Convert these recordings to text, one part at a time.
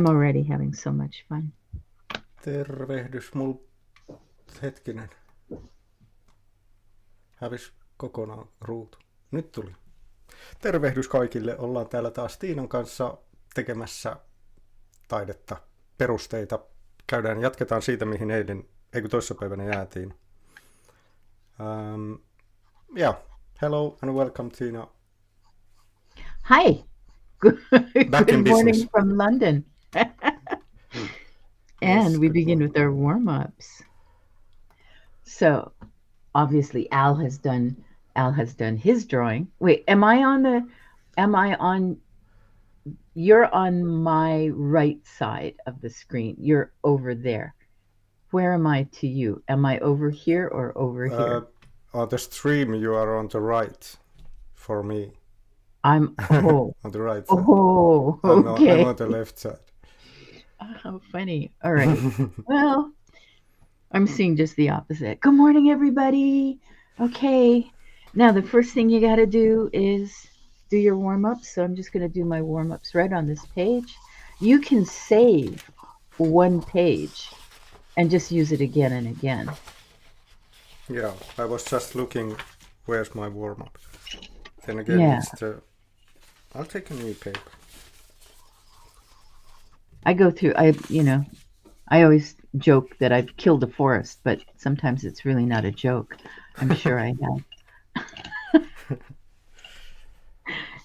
I'm already having so much fun. Tervehdys, hetkinen. Hävis kokonaan ruutu. Nyt tuli. Tervehdys kaikille. Ollaan täällä taas Tiinan kanssa tekemässä taidetta, perusteita. Jatketaan siitä, mihin toissapäivänä jäätiin. Hello and welcome, Tina. Hi. Good in morning business. from London. And Yes, we good begin morning. with our warm-ups. So obviously Al has done his drawing. Wait, you're on my right side of the screen. You're over there. Where am I to you? Am I over here or over here? On the stream, you are on the right for me. I'm On the right side. Oh, I'm okay. on the left side. Oh, how funny. All right. Well, I'm seeing just the opposite. Good morning, everybody. Okay. Now, the first thing you got to do is do your warm-ups. So I'm just going to do my warm-ups right on this page. You can save one page and just use it again and again. Yeah, I was just looking, where's my warm-up? Then again, Yeah. I'll take a new paper. I go through, I always joke that I've killed a forest, but sometimes it's really not a joke. I'm sure I have.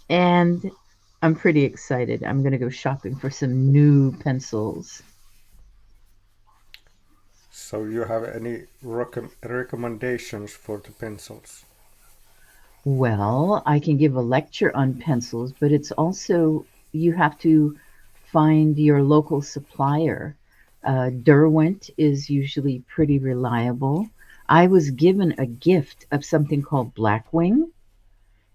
And I'm pretty excited. I'm going to go shopping for some new pencils. So you have any recommendations for the pencils? Well, I can give a lecture on pencils, but it's also, you have to find your local supplier. Derwent is usually pretty reliable. I was given a gift of something called Blackwing.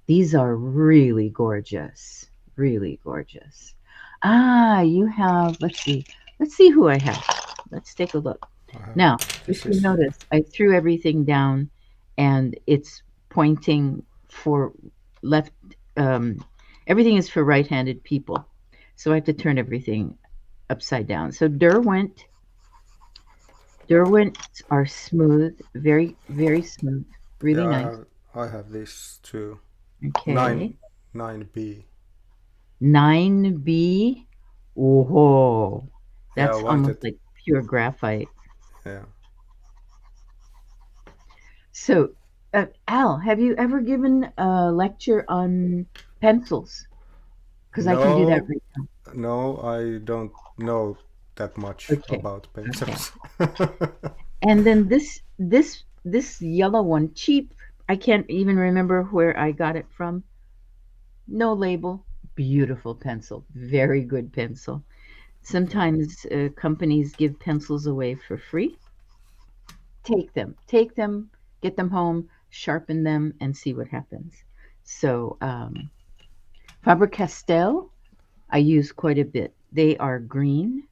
These are really gorgeous, really gorgeous. You have, let's see who I have. Let's take a look. Now, if you notice, I threw everything down and it's pointing for left. Everything is for right-handed people. So I have to turn everything upside down. So Derwent are smooth, very, very smooth, really nice. I have this too. Okay. 9B. 9B. Whoa. That's Yeah, almost like pure graphite. Yeah. So, Al, have you ever given a lecture on pencils? Because I can do that right now. No, I don't know that much about pencils. Okay. And then this yellow one, cheap. I can't even remember where I got it from. No label. Beautiful pencil. Very good pencil. Sometimes companies give pencils away for free. Take them, get them home, sharpen them, and see what happens. So Faber-Castell, I use quite a bit. They are green.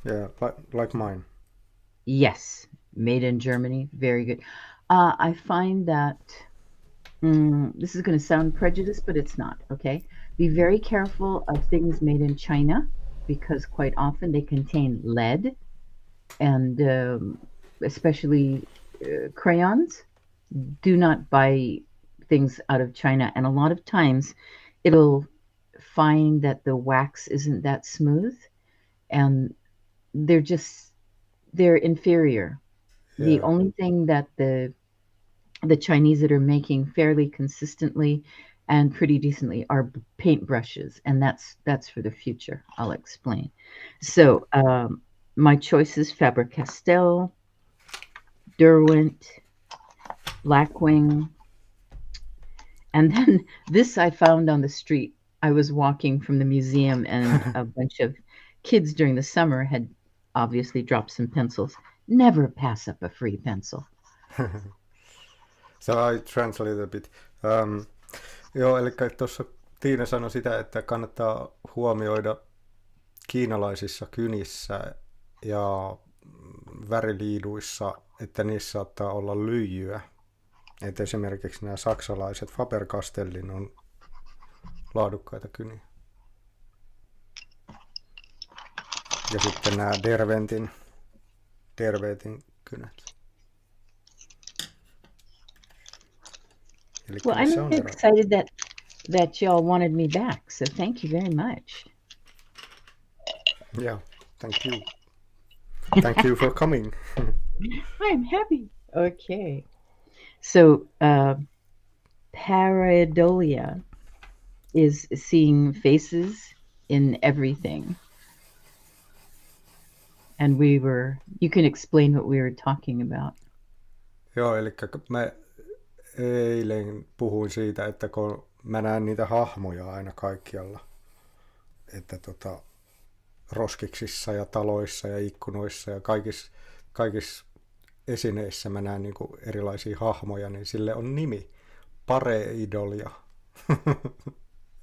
Yeah, like mine. Yes, made in Germany. Very good. I find that this is going to sound prejudiced, but it's not, okay? Be very careful of things made in China because quite often they contain lead and especially crayons. Do not buy things out of China. And a lot of times it'll find that the wax isn't that smooth and they're inferior. Yeah. The only thing that the Chinese that are making fairly consistently and pretty decently are paintbrushes, and that's for the future. I'll explain. So my choices: Faber-Castell, Derwent, Blackwing, and then this I found on the street. I was walking from the museum, and a bunch of kids during the summer had obviously dropped some pencils. Never pass up a free pencil. So I translate a bit. Joo, eli tuossa Tiina sanoi sitä, että kannattaa huomioida kiinalaisissa kynissä ja väriliiduissa, että niissä saattaa olla lyijyä. Että esimerkiksi nämä saksalaiset Faber-Castellin on laadukkaita kyniä. Ja sitten nämä terveetin kynät. Eli Well, niissä I'm on ero. excited that y'all wanted me back, so thank you very much. Yeah, thank you. Thank you for coming. I'm happy. Okay. So, pareidolia is seeing faces in everything. And you can explain what we were talking about. Joo, eli mä eilen puhuin siitä, että kun mä näen niitä hahmoja aina kaikkialla, että roskiksissa ja taloissa ja ikkunoissa ja kaikissa esineissä mä näen niin kuin erilaisia hahmoja, niin sille on nimi. Pareidolia.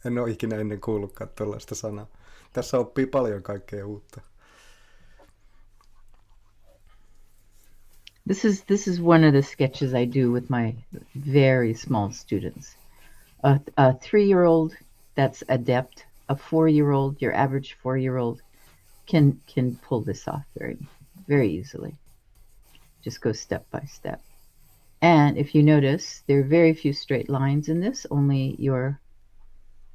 En ole ikinä ennen kuullutkaan tuollaista sanaa. Tässä oppii paljon kaikkea uutta. This is one of the sketches I do with my very small students. A 3-year-old that's adept, a 4-year-old, your average 4-year-old can pull this off very easily. Just go step by step. And if you notice, there are very few straight lines in this, only your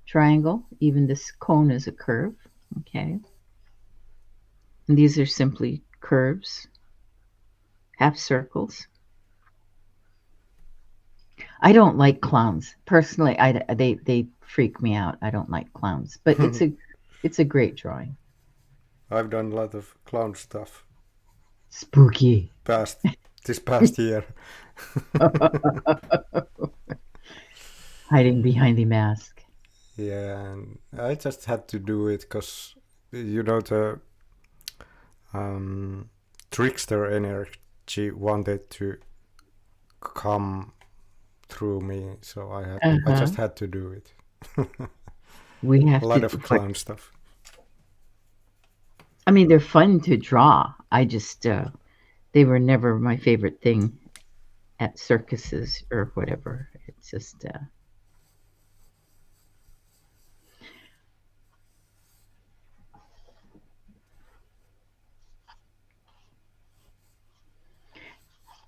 triangle. Even this cone is a curve, okay? And these are simply curves, half circles. I don't like clowns. Personally, they freak me out. I don't like clowns, but it's a great drawing. I've done a lot of clown stuff. Spooky. This past year. Hiding behind the mask. Yeah, and I just had to do it because, you know, the trickster energy wanted to come through me, so I just had to do it. We have a lot of clown stuff. I mean, they're fun to draw. I just they were never my favorite thing at circuses or whatever. It's just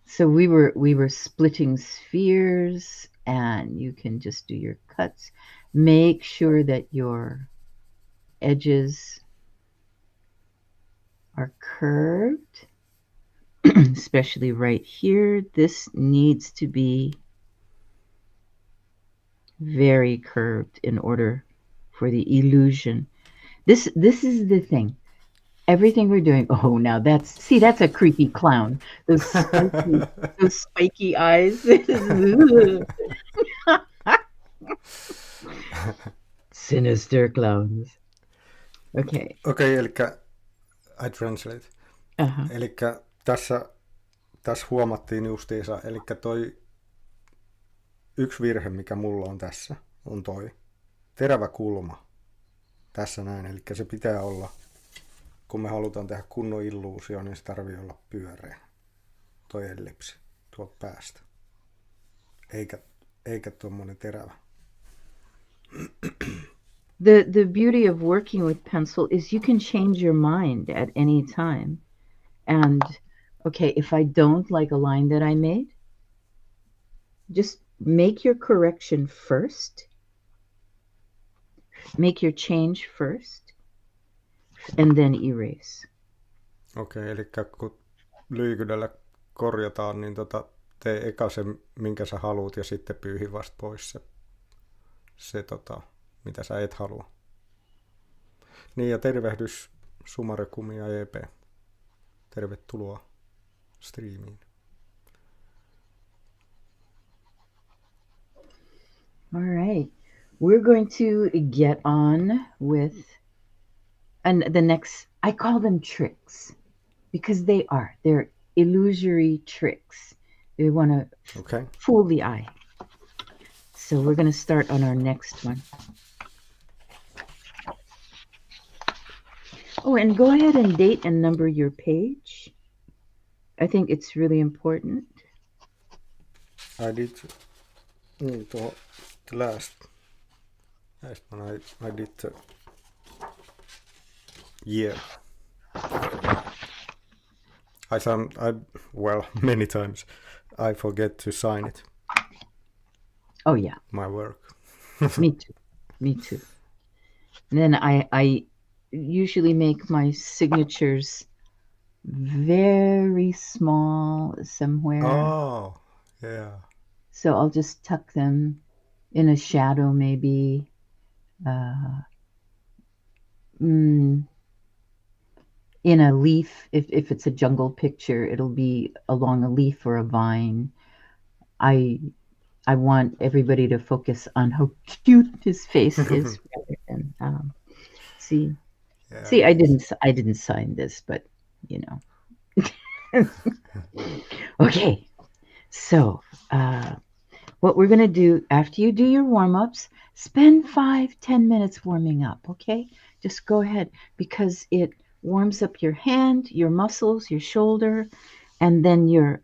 so we were splitting spheres, and you can just do your cuts. Make sure that your edges are curved, especially right here. This needs to be very curved in order for the illusion. This is the thing. Everything we're doing. Oh, now that's a creepy clown. Those spiky eyes. Sinister clowns. Okay. Okay, eli I translate. Uh-huh. Eli tässä huomattiin justiinsa, eli toi yksi virhe, mikä mulla on tässä, on toi terävä kulma. Tässä näin, eli se pitää olla, kun me halutaan tehdä kunnon illuusio, niin se tarvii olla pyöreä. Toi ellipsi tuolta päästä. Eikä tuommoinen terävä. The beauty of working with pencil is you can change your mind at any time. And okay, if I don't like a line that I made, just make your correction first. Make your change first. And then erase. Okei, eli kun lyijykynällä korjataan, niin tee eka se, minkä sä haluut, ja sitten pyyhi vasta pois se mitä sä et halua. Niin, ja tervehdys Sumarekumi ja EP. Tervetuloa striimiin. All right. We're going to get on with the next, I call them tricks, because they're illusory tricks. They want to fool the eye. So we're going to start on our next one. Oh, and go ahead and date and number your page. I think it's really important. I did the last one. I did the year. Many times I forget to sign it. Oh yeah, My work. me too. Me too. And then I usually make my signatures very small somewhere. Oh, yeah. So I'll just tuck them in a shadow, maybe. In a leaf, if it's a jungle picture, it'll be along a leaf or a vine. I want everybody to focus on how cute his face is rather than see. Yeah, See, I nice. didn't sign this, but you know. Okay, so what we're gonna do after you do your warm-ups, spend 5-10 minutes warming up. Okay, just go ahead because it warms up your hand, your muscles, your shoulder, and then you're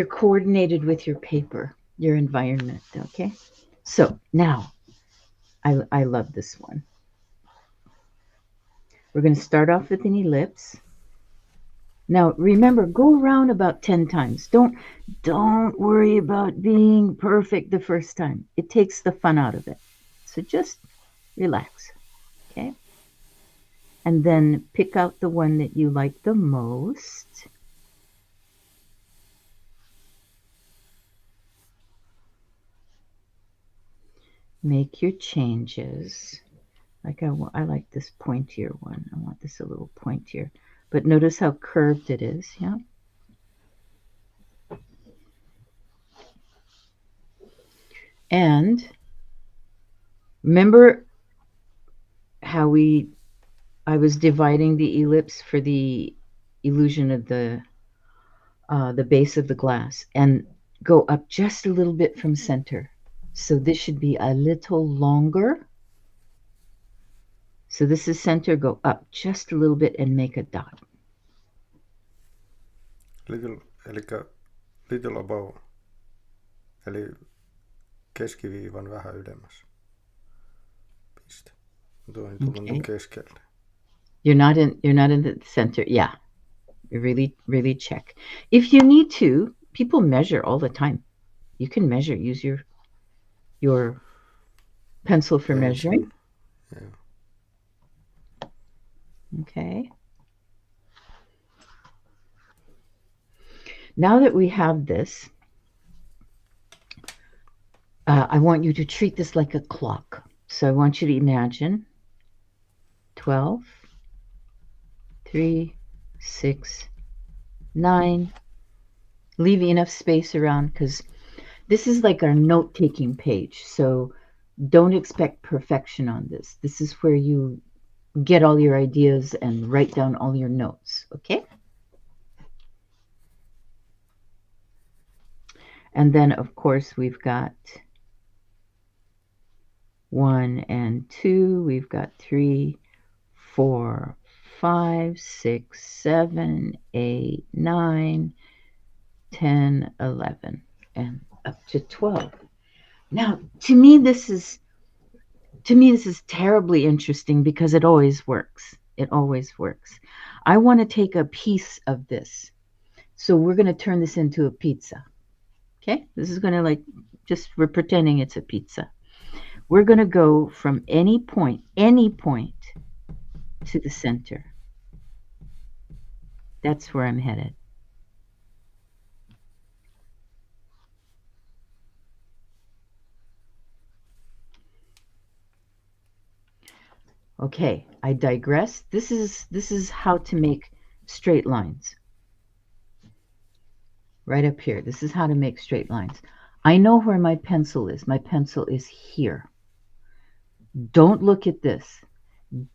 coordinated with your paper, your environment. Okay, so now I love this one. We're going to start off with an ellipse. Now remember, go around about 10 times. Don't worry about being perfect the first time. It takes the fun out of it. So just relax. Okay? And then pick out the one that you like the most. Make your changes. Like I like this pointier one. I want this a little pointier. But notice how curved it is, yeah? And remember how I was dividing the ellipse for the illusion of the base of the glass, and go up just a little bit from center. So this should be a little longer. So this is center, go up just a little bit and make a dot. Little above. Eli keskiviivan vähän ylemmäs. Piste. Tuo on tullut keskelle. You're not in the center. Yeah. Really check. If you need to, people measure all the time. You can measure, use your pencil for measuring. Yeah. Okay. Now that we have this, I want you to treat this like a clock. So I want you to imagine 12, 3, 6, 9. Leave enough space around because this is like our note-taking page. So don't expect perfection on this. This is where you get all your ideas and write down all your notes, okay? And then, of course, we've got 1 and 2. We've got 3, 4, 5, 6, 7, 8, 9, 10, 11, and up to 12. Now, to me, this is terribly interesting because it always works. It always works. I want to take a piece of this. So we're going to turn this into a pizza. Okay? This is going to we're pretending it's a pizza. We're going to go from any point to the center. That's where I'm headed. Okay, I digress. This is how to make straight lines. Right up here. This is how to make straight lines. I know where my pencil is. My pencil is here. Don't look at this.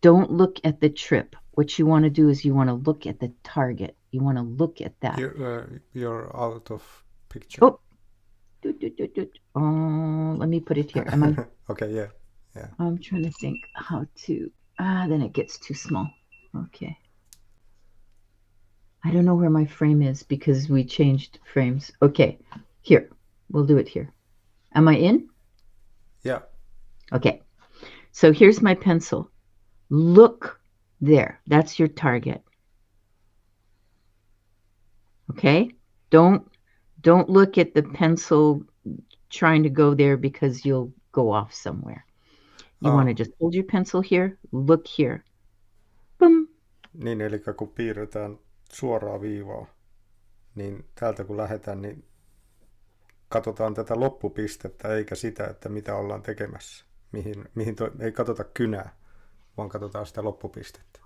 Don't look at the trip. What you want to do is you want to look at the target. You want to look at that. You're out of picture. Oh, let me put it here. Am I? Okay, yeah. I'm trying to think how to. Then it gets too small. Okay. I don't know where my frame is because we changed frames. Okay, here. We'll do it here. Am I in? Yeah. Okay. So here's my pencil. Look There, that's your target. Okay? Don't look at the pencil trying to go there because you'll go off somewhere. You want to just hold your pencil here, look here. Boom. Niin, eli kun piirretään suoraa viivaa, niin täältä kun lähdetään, niin katsotaan tätä loppupistettä eikä sitä, että mitä ollaan tekemässä. Ei katsota kynää, vaan katsotaan sitä loppupistettä.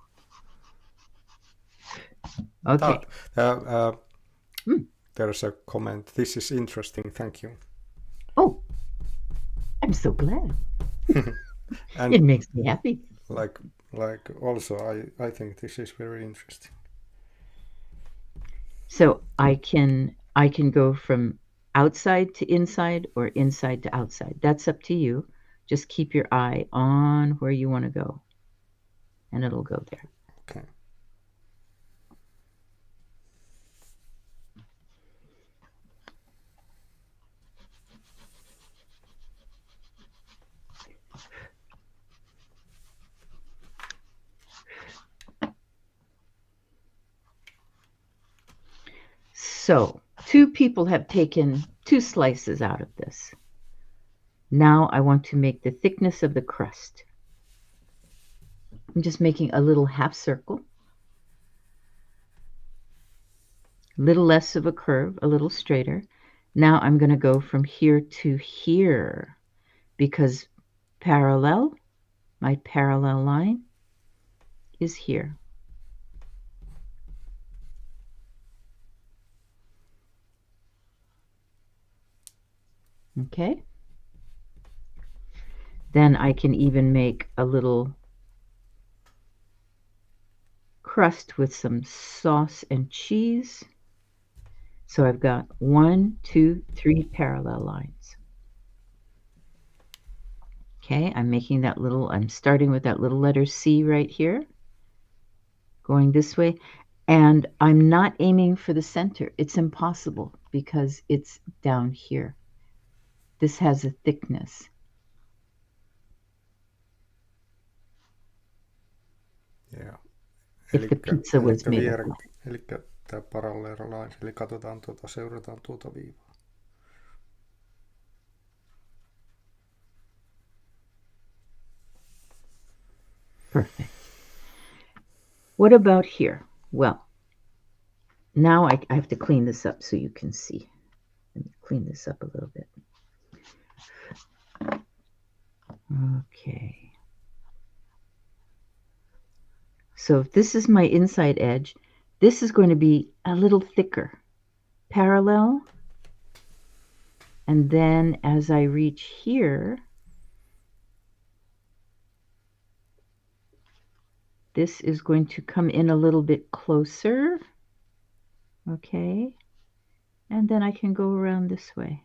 Okay. There's a comment. This is interesting. Thank you. Oh, I'm so glad. And it makes me happy. Like also, I think this is very interesting. So I can go from outside to inside or inside to outside. That's up to you. Just keep your eye on where you want to go, and it'll go there. Okay. So 2 people have taken 2 slices out of this. Now I want to make the thickness of the crust. I'm just making a little half circle. A little less of a curve, a little straighter. Now I'm going to go from here to here because my parallel line is here. Okay. Then I can even make a little crust with some sauce and cheese. So I've got 1, 2, 3 parallel lines. Okay, I'm starting with that little letter C right here, going this way, and I'm not aiming for the center. It's impossible because it's down here. This has a thickness. Yeah. If the pizza was made of that. Eli tämä parallel line, eli seurataan tuota viivaa. Perfect. What about here? Well, now I have to clean this up so you can see. Let me clean this up a little bit. Okay. So if this is my inside edge, this is going to be a little thicker. Parallel. And then as I reach here, this is going to come in a little bit closer. Okay. And then I can go around this way.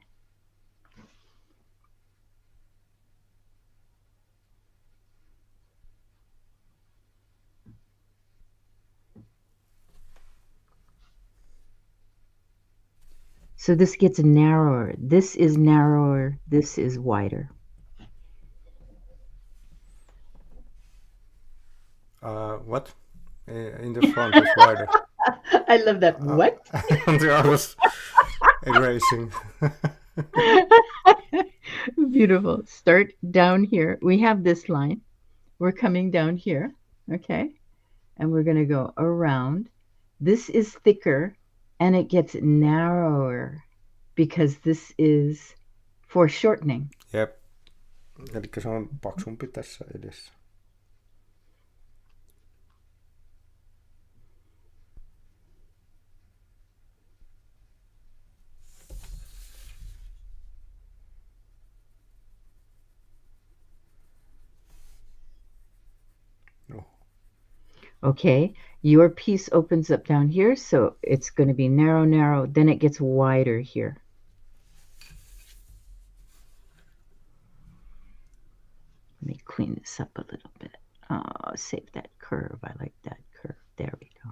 So this gets narrower. This is narrower. This is wider. What? In the front is wider. I love that. What? I was erasing. Beautiful. Start down here. We have this line. We're coming down here. Okay. And we're going to go around. This is thicker and it gets narrower because this is foreshortening. Jep. Eli se on paksumpi tässä edessä. Okay, your piece opens up down here, so it's going to be narrow, narrow, then it gets wider here. Let me clean this up a little bit. Oh, save that curve. I like that curve. There we go.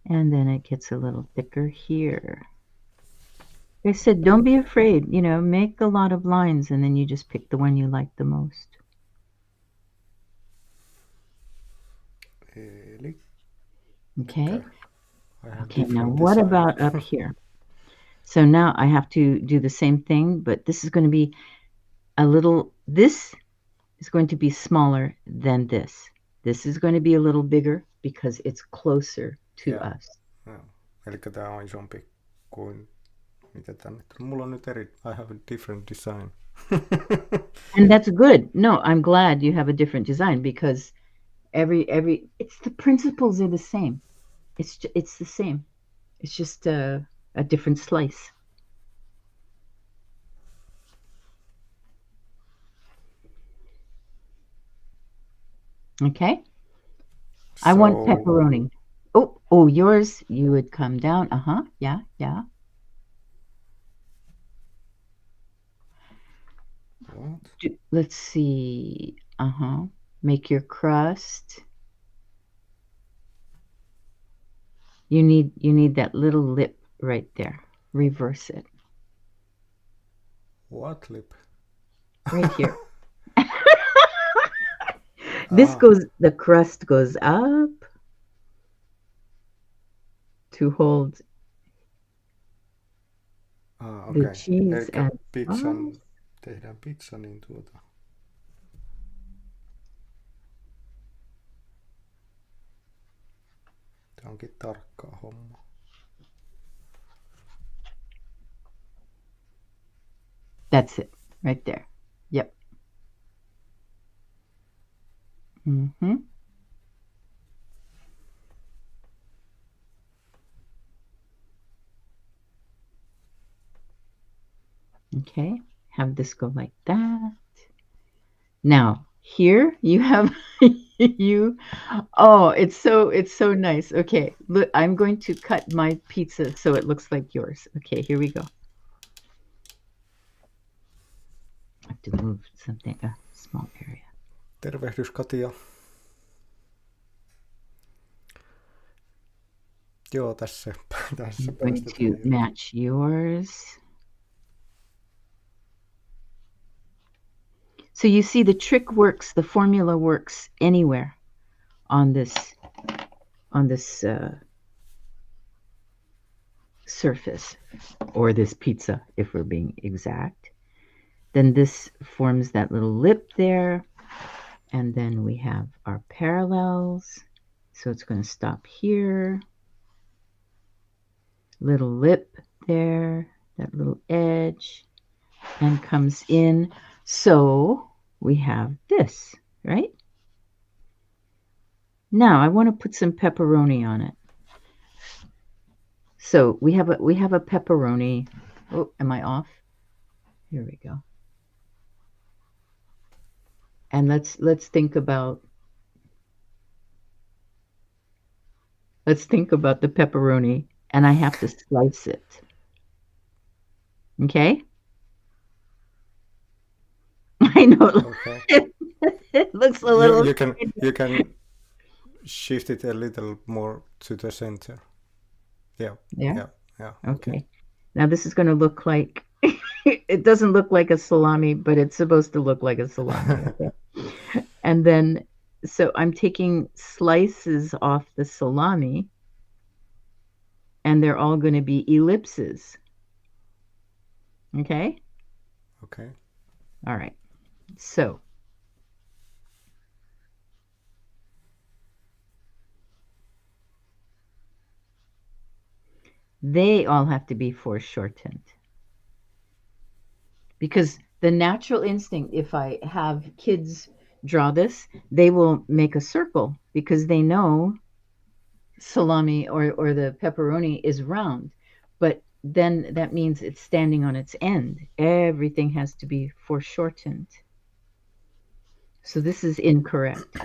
And then it gets a little thicker here. I said, don't be afraid, make a lot of lines and then you just pick the one you like the most. Eli, Okay. I have Okay, now different what design. about up here? So now I have to do the same thing, but this is going to be this is going to be smaller than this. This is going to be a little bigger because it's closer to Joo. us. Joo. Eli tää on isompi kuin mitä tänne. Mulla on nyt I have a different design. And that's good. No, I'm glad you have a different design because it's the principles are the same. It's the same. It's just a different slice. Okay. I want pepperoni. Oh, yours, you would come down. Yeah. What? Let's see. Make your crust. You need that little lip right there. Reverse it. What lip? Right here. The crust goes up to hold Okay. the cheese Eli and tehdään pizza, niin tää onkin tarkkaa hommaa. That's it, right there. Yep. Okay, have this go like that. Now, here you have it's so nice. Okay, look, I'm going to cut my pizza so it looks like yours. Okay, here we go. I have to move something, a small area. Tervehdys, Katia. Joo, tässä I'm going to match yours. So you see the trick works, the formula works anywhere on this surface, or this pizza, if we're being exact. Then this forms that little lip there, and then we have our parallels. So it's going to stop here. Little lip there, that little edge, and comes in. So we have this, right? Now I want to put some pepperoni on it. So we have a pepperoni. Oh, am I off? Here we go. And let's think about the pepperoni, and I have to slice it. Okay? I know. Okay. It looks a little. You can shift it a little more to the center. Yeah. Okay. Now this is going to look like it doesn't look like a salami, but it's supposed to look like a salami. Okay? And then, so I'm taking slices off the salami, and they're all going to be ellipses. Okay? Okay. All right. So they all have to be foreshortened. Because the natural instinct, if I have kids draw this, they will make a circle because they know salami or the pepperoni is round. But then that means it's standing on its end. Everything has to be foreshortened. So this is incorrect.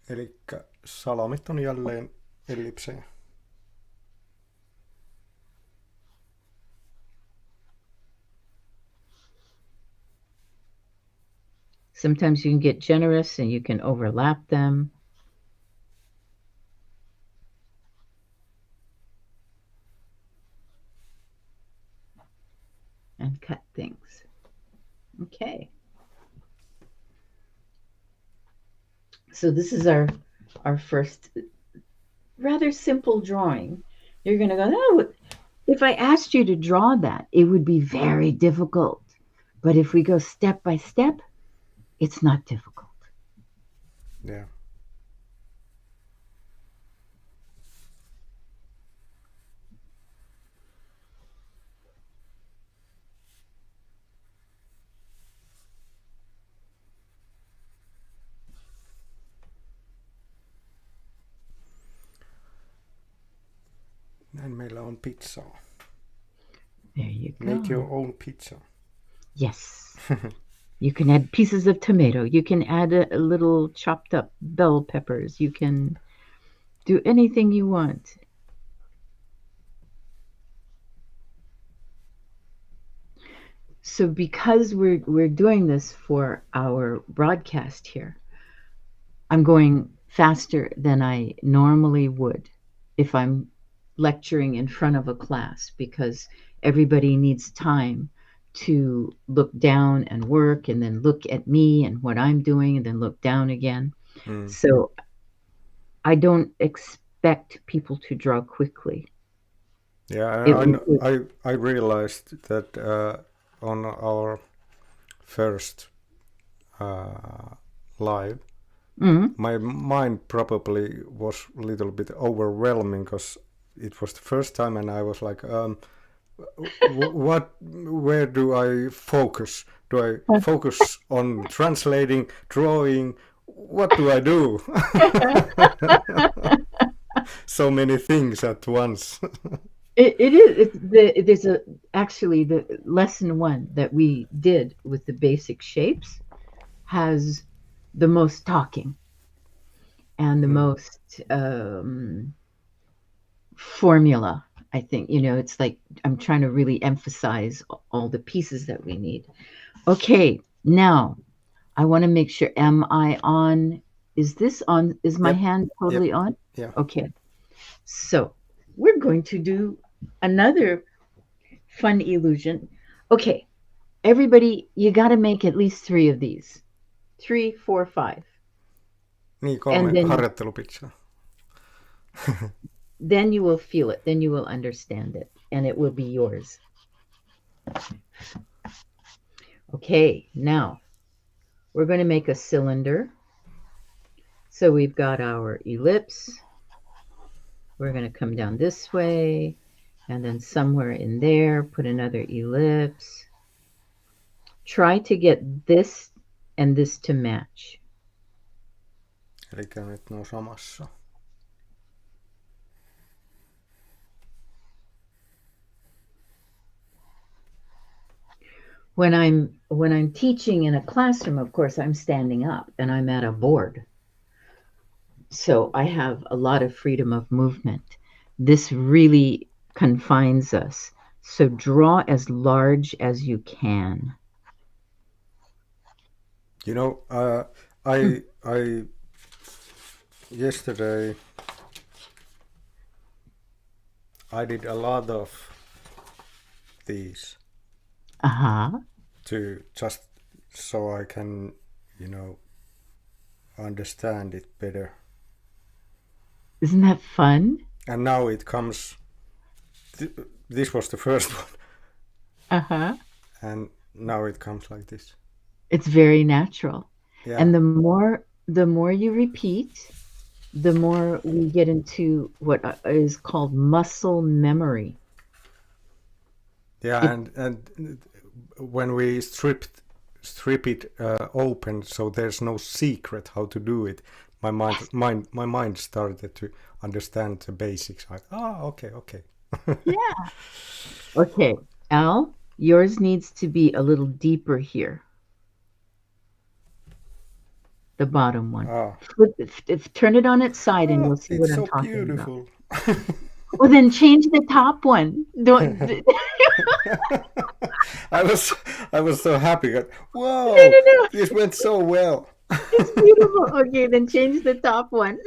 Eli salamit on jälleen ellipsejä. Sometimes you can get generous and you can overlap them. cut things. Okay. So this is our first rather simple drawing. You're going to go, oh, if I asked you to draw that, it would be very difficult. But if we go step by step, it's not difficult. Yeah. Näin meillä on pizzaa. There you go. Make your own pizza. Yes. You can add pieces of tomato. You can add a little chopped up bell peppers. You can do anything you want. So because we're doing this for our broadcast here, I'm going faster than I normally would if I'm lecturing in front of a class, because everybody needs time to look down and work and then look at me and what I'm doing and then look down again. So I don't expect people to draw quickly. Yeah, I realized that on our first live, my mind probably was a little bit overwhelming because it was the first time, and I was like, where do I focus? Do I focus on translating, drawing? What do I do? So many things at once. It is. There's actually the lesson 1 that we did with the basic shapes has the most talking and the most formula. I think, it's like I'm trying to really emphasize all the pieces that we need. Okay, now I want to make sure, am I on? Is this on? Is my hand totally on? Yeah. Okay. So we're going to do another fun illusion. Okay, everybody, you got to make at least 3 of these. 3, 4, 5. Niin, 3 harjoittelupizzaa. Then you will feel it. Then you will understand it. And it will be yours. Okay, now we're going to make a cylinder. So we've got our ellipse. We're going to come down this way. And then somewhere in there, put another ellipse. Try to get this and this to match. Eli nyt ne on samassa. When I'm teaching in a classroom, of course, I'm standing up and I'm at a board. So I have a lot of freedom of movement. This really confines us. So draw as large as you can. I yesterday I did a lot of these. To just so I can, understand it better. Isn't that fun? And now it comes. This was the first one. And now it comes like this. It's very natural. Yeah. And the more you repeat, the more we get into what is called muscle memory. Yeah, and when we strip it open, so there's no secret how to do it. My mind started to understand the basics. Like, okay. Yeah. Okay, Al, yours needs to be a little deeper here. The bottom one. Turn it on its side, and you'll see what I'm talking beautiful. about. Well, then change the top one. Don't. I was so happy. Whoa! No. This went so well. It's beautiful. Okay, then change the top one.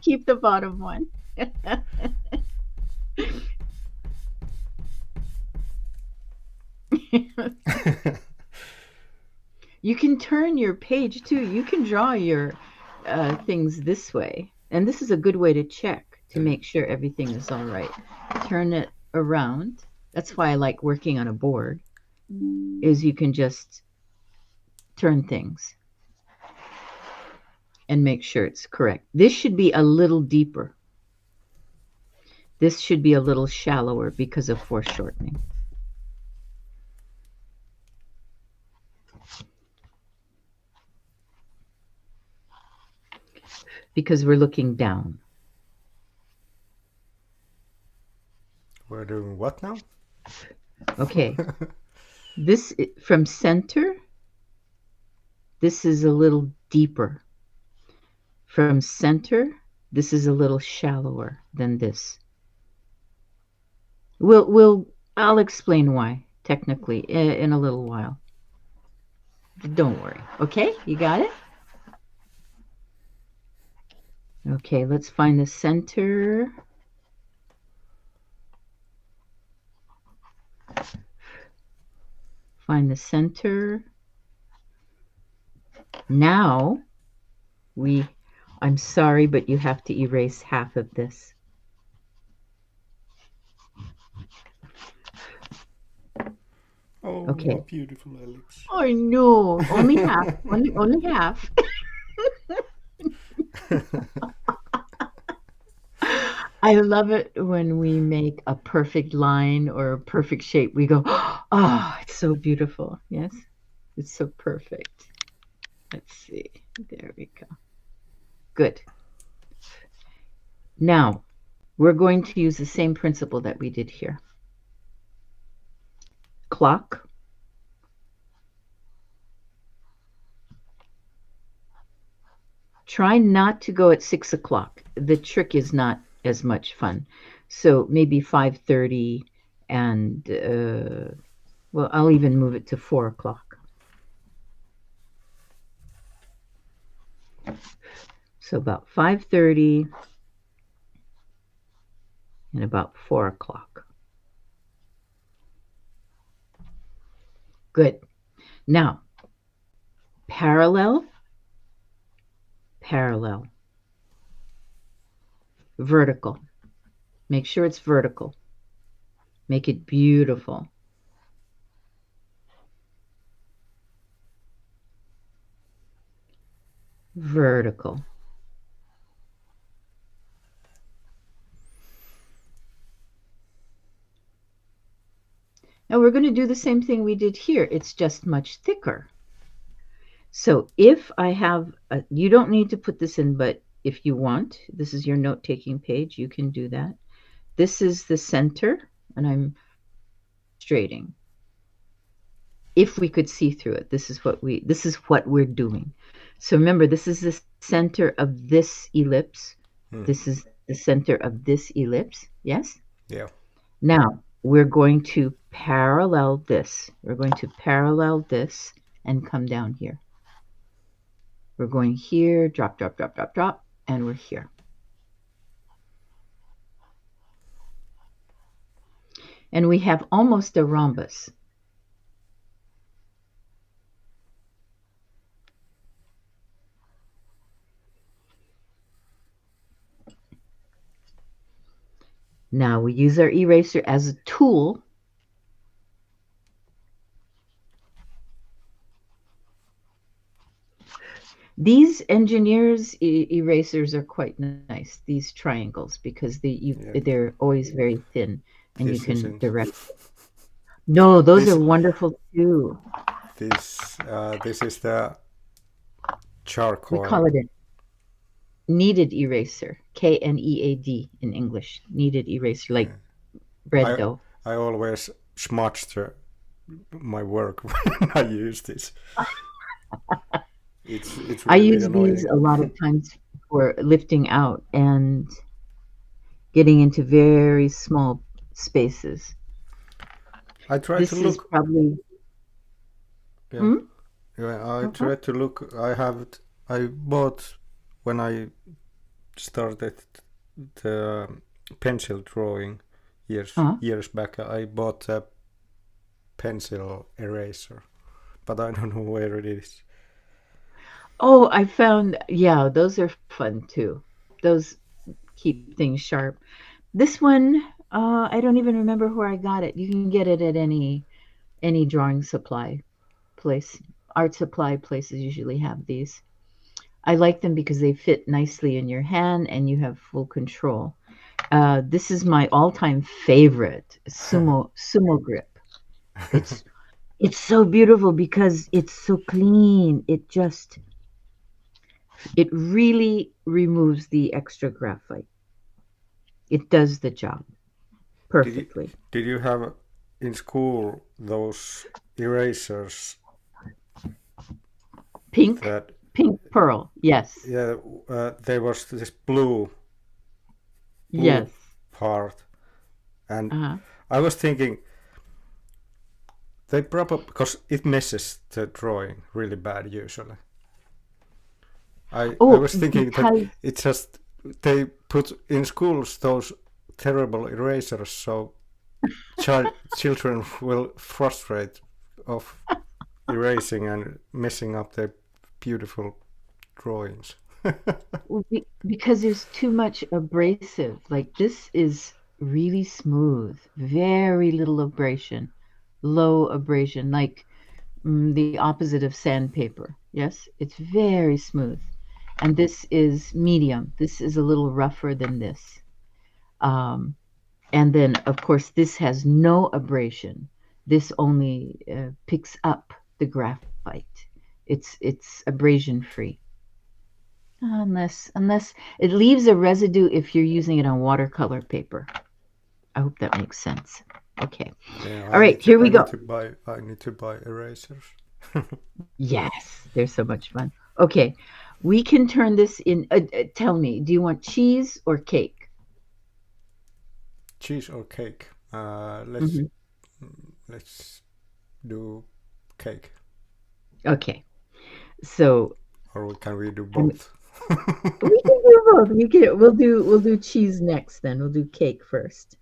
Keep the bottom one. You can turn your page too. You can draw your things this way. And this is a good way to check to make sure everything is all right. Turn it around. That's why I like working on a board, is you can just turn things and make sure it's correct. This should be a little deeper. This should be a little shallower because of foreshortening. Because we're looking down. We're doing what now? Okay. This from center, this is a little deeper. From center, this is a little shallower than this. I'll explain why technically in a little while. Don't worry. Okay, you got it? Okay, let's find the center. Find the center. Now I'm sorry, but you have to erase half of this. Oh, okay. Beautiful ellipse. I know. Only half. only half. I love it when we make a perfect line or a perfect shape. We go, oh, it's so beautiful. Yes, it's so perfect. Let's see. There we go. Good. Now, we're going to use the same principle that we did here. Clock. Try not to go at 6 o'clock. The trick is not as much fun. So maybe 5:30 and, well, I'll even move it to 4 o'clock. So about 5:30 and about 4 o'clock. Good. Now, parallel, parallel, vertical. Make sure it's vertical. Make it beautiful. Vertical. Now we're going to do the same thing we did here. It's just much thicker. So if I have, you don't need to put this in, but if you want, this is your note-taking page, you can do that. This is the center, and I'm straighting. If we could see through it, this is what we're doing. So remember, this is the center of this ellipse. This is the center of this ellipse. Yes? Yeah. Now, we're going to parallel this. We're going to parallel this and come down here. We're going here, drop, drop, drop, drop, drop, and we're here. And we have almost a rhombus. Now we use our eraser as a tool. These engineers' erasers are quite nice, these triangles, because they're always very thin, and you can direct. No, those are wonderful too. This is the charcoal. We call it a kneaded eraser, Knead in English, kneaded eraser, like bread dough. I always smudged my work when I use this. It's really I use annoying. these a lot of times for lifting out and getting into very small spaces. I try This to is look. probably. Yeah. Yeah, I try to look. I bought when I started the pencil drawing years back. I bought a pencil eraser, but I don't know where it is. Oh, I found, yeah, those are fun too. Those keep things sharp. This one, I don't even remember where I got it. You can get it at any drawing supply place. Art supply places usually have these. I like them because they fit nicely in your hand and you have full control. This is my all-time favorite, sumo grip. It's it's so beautiful because it's so clean. It really removes the extra graphite. It does the job Did you perfectly. did you have in school those erasers Pink, that pink pearl. Yes. yeah there was this blue Yes. part, and Uh-huh. I was thinking they probably because it messes the drawing really bad usually. I Oh, was thinking that because it's just they put in schools those terrible erasers so children will frustrate of erasing and messing up their beautiful drawings. because there's too much abrasive. Like this is really smooth, very little abrasion, low abrasion, like the opposite of sandpaper. Yes, it's very smooth. And this is medium. This is a little rougher than this. Um, and then, of course, this has no abrasion. This only picks up the graphite. It's abrasion free. Unless it leaves a residue if you're using it on watercolor paper. I hope that makes sense. Okay. Yeah, All right, here we go. I need to buy erasers. Yes, they're so much fun. Okay, we can turn this in. Tell me, do you want cheese or cake? Cheese or cake? Hmm. Let's do cake, Okay, so or can we do um, both? we can do both. We'll do cheese next. Then we'll do cake first.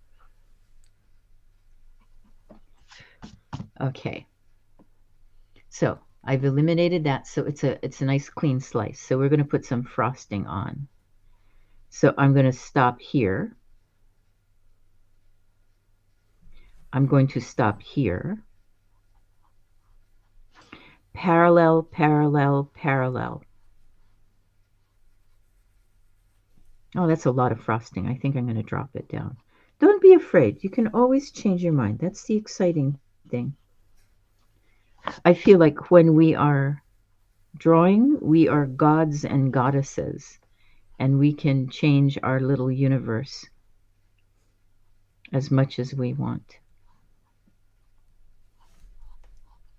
Okay, so I've eliminated that, so it's a nice clean slice. So we're going to put some frosting on. So I'm going to stop here. I'm going to stop here. Parallel, parallel, parallel. Oh, that's a lot of frosting. I think I'm going to drop it down. Don't be afraid. You can always change your mind. That's the exciting thing. I feel like when we are drawing, we are gods and goddesses, and we can change our little universe as much as we want.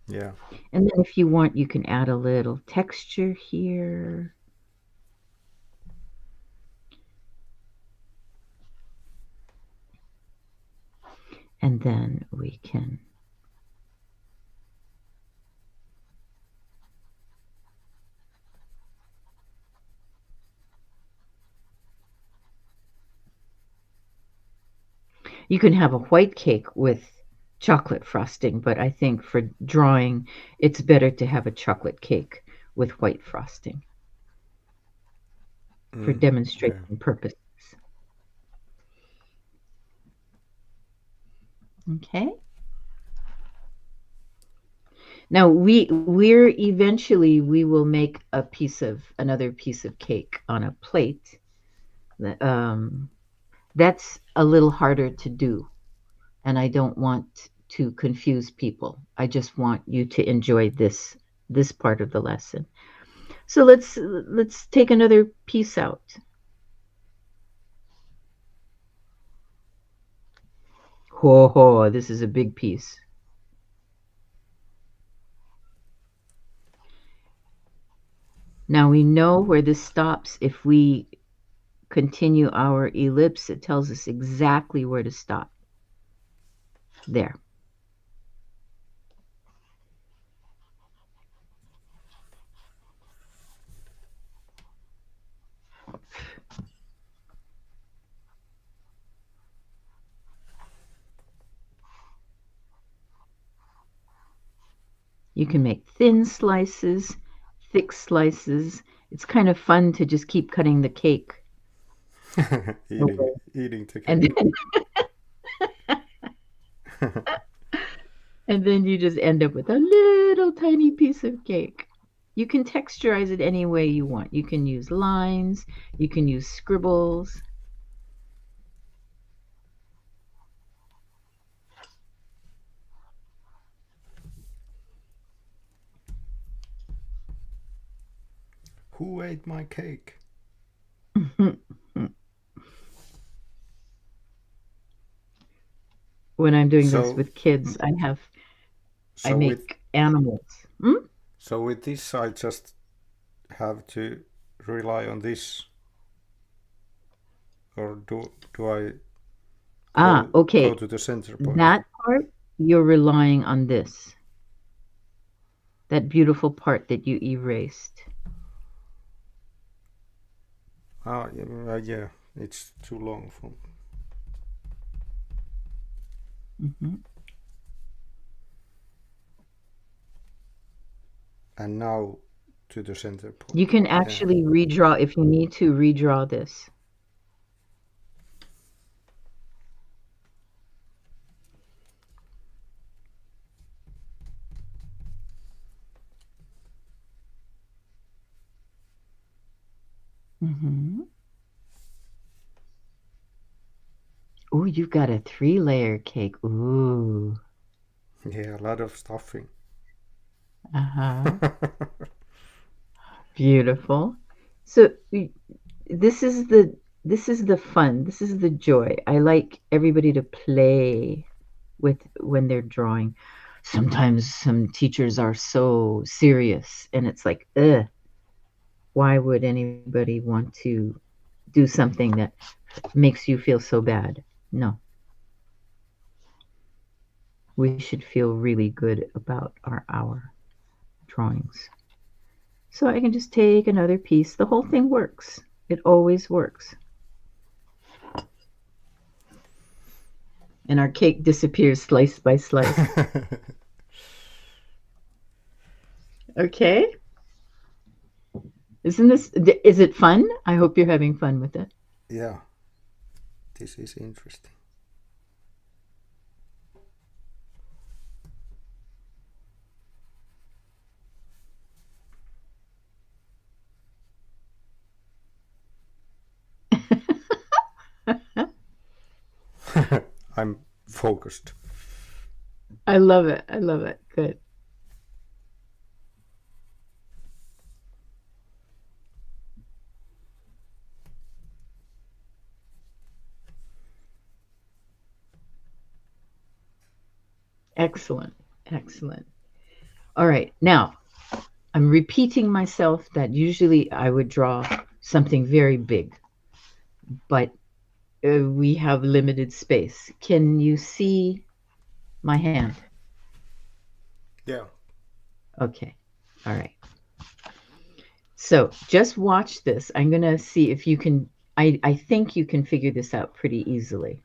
Yeah. And then if you want, you can add a little texture here. And then we can you can have a white cake with chocolate frosting, but I think for drawing, it's better to have a chocolate cake with white frosting for Yeah. demonstration purposes. Okay. Now we will make another piece of cake on a plate. Um, that's a little harder to do, and I don't want to confuse people. I just want you to enjoy this part of the lesson. So let's take another piece out. Ho ho, this is a big piece. Now we know where this stops. If we continue our ellipse, it tells us exactly where to stop. There. You can make thin slices, thick slices. It's kind of fun to just keep cutting the cake eating away. eating And together. then, and then you just end up with a little tiny piece of cake. You can texturize it any way you want. You can use lines, you can use scribbles. Who ate my cake? When I'm doing this So with kids, I so with make animals. Hmm? so with this, I just have to rely on this, or do I Ah, go okay. to the center point? That part, you're relying on this, that beautiful part that you erased. Yeah, it's too long for. Hmm. And now to the center You point. can Yeah. actually redraw if you need to redraw this. Hmm. Oh, you've got a 3-layer cake. Ooh. Yeah, a lot of stuffing. Uh-huh. Beautiful. So this is the fun. This is the joy. I like everybody to play with when they're drawing. Sometimes some teachers are so serious and it's like, ugh, why would anybody want to do something that makes you feel so bad? No, we should feel really good about our drawings. So I can just take another piece. The whole thing works. It always works. And our cake disappears slice by slice. Okay? Is it fun? I hope you're having fun with it. Yeah, this is interesting. I'm focused. I love it. I love it. Good. Excellent. Excellent. All right. Now, I'm repeating myself that usually I would draw something very big, but we have limited space. Can you see my hand? Yeah. Okay. All right. So just watch this. I'm going to see if you can. I think you can figure this out pretty easily.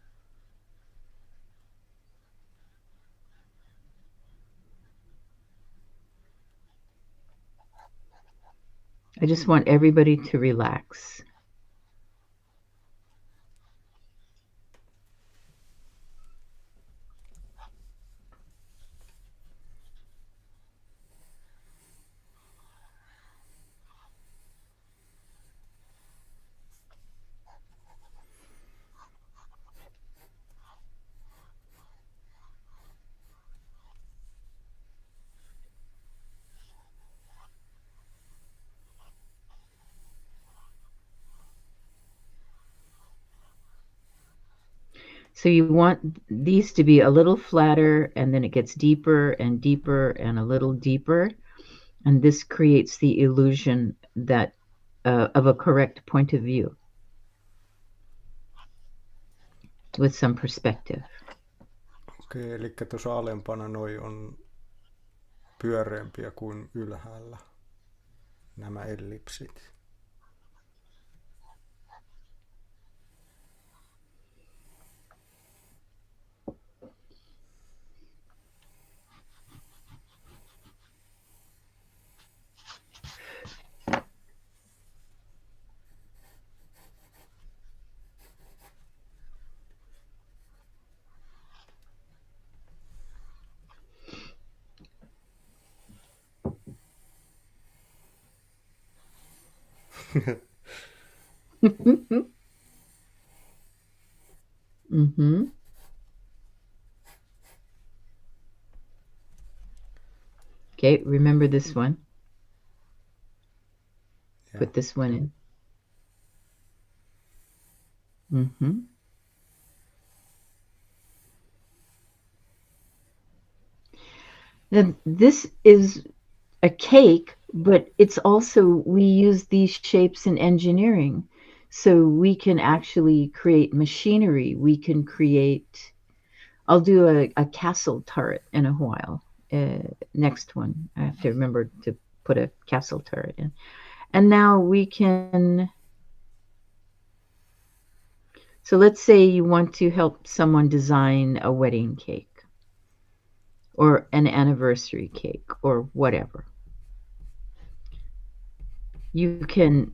I just want everybody to relax. So you want these to be a little flatter, and then it gets deeper and deeper and a little deeper. And this creates the illusion that of a correct point of view with some perspective. Okei, eli tuossa alempana noi on pyöreämpiä kuin ylhäällä nämä ellipsit. Mm-hmm. Okay, remember this one. Yeah. Put this one in. Mm-hmm. Then this is a cake, but it's also, we use these shapes in engineering. So we can actually create machinery. We can create, I'll do a castle turret in a while. Next one, I have to remember to put a castle turret in. And now we can, so let's say you want to help someone design a wedding cake or an anniversary cake or whatever. You can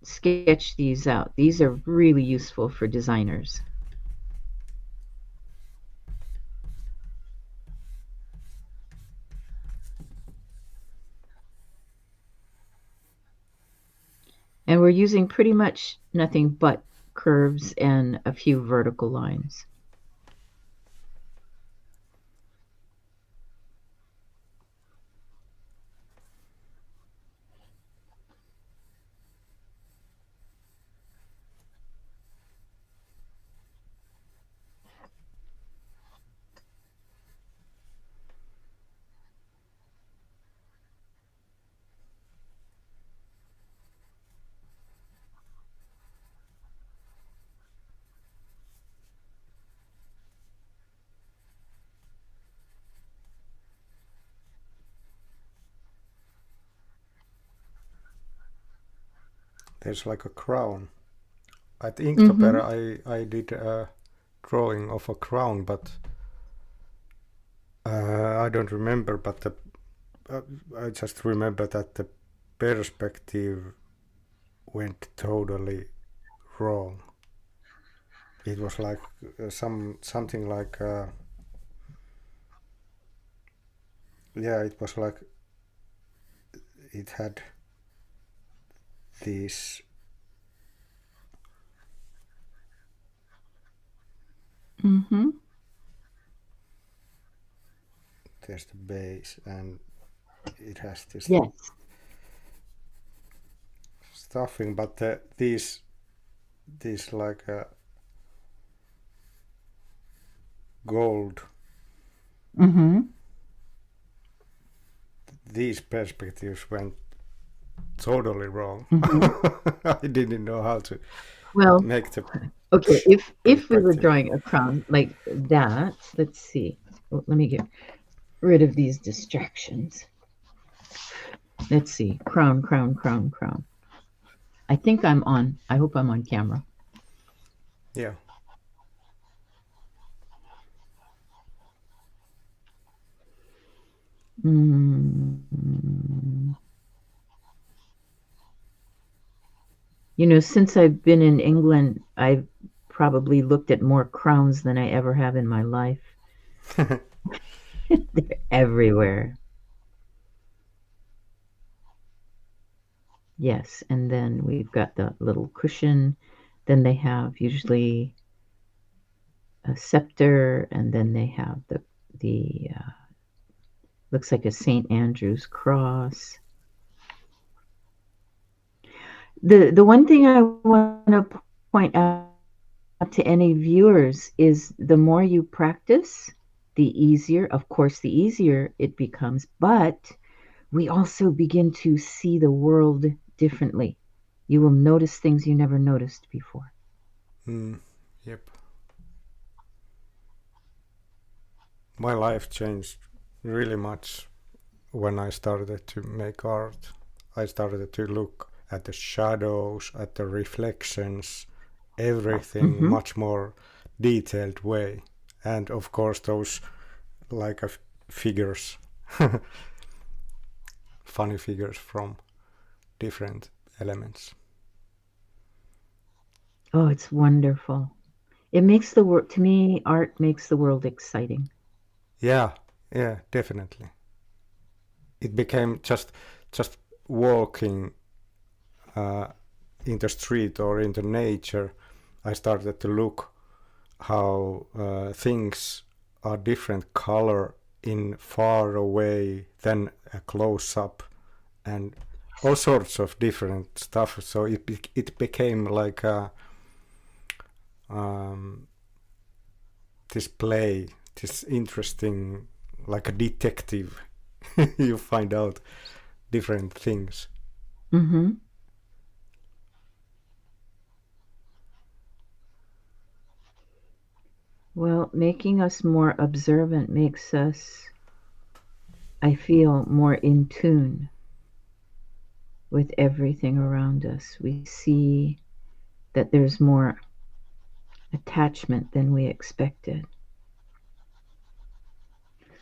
sketch these out. These are really useful for designers. And we're using pretty much nothing but curves and a few vertical lines. There's like a crown. At Inktober, Mm-hmm. I did a drawing of a crown, but I don't remember. But I just remember that the perspective went totally wrong. It was like something like yeah, it was like it had these. Mm-hmm. There's the base, and it has this Yes. stuffing, but these like gold, Mm-hmm. these perspectives went totally wrong. Mm-hmm. I didn't know how to Well, make the okay, if we were perspective. drawing a crown like that, let's see. Well, let me get rid of these distractions. Let's see. Crown, crown, crown, crown. I think I'm on. I hope I'm on camera. Yeah. Mm. You know, since I've been in England, I've probably looked at more crowns than I ever have in my life. They're everywhere. Yes, and then we've got the little cushion. Then they have usually a scepter, and then they have the looks like a St. Andrew's cross. The one thing I want to point out to any viewers is the more you practice, the easier, of course, the easier it becomes, but we also begin to see the world differently. You will notice things you never noticed before. Yep. My life changed really much when I started to make art. I started to look at the shadows, at the reflections, everything Mm-hmm. much more detailed way. And of course those like figures, funny figures from different elements. Oh, it's wonderful. It makes the world, to me, art makes the world exciting. Yeah, yeah, definitely. It became just walking in the street or in the nature, I started to look how things are different color in far away than a close up, and all sorts of different stuff. So it became like a this play, this interesting, like a detective. You find out different things. Mm-hmm. Well, making us more observant makes us, I feel, more in tune with everything around us. We see that there's more attachment than we expected.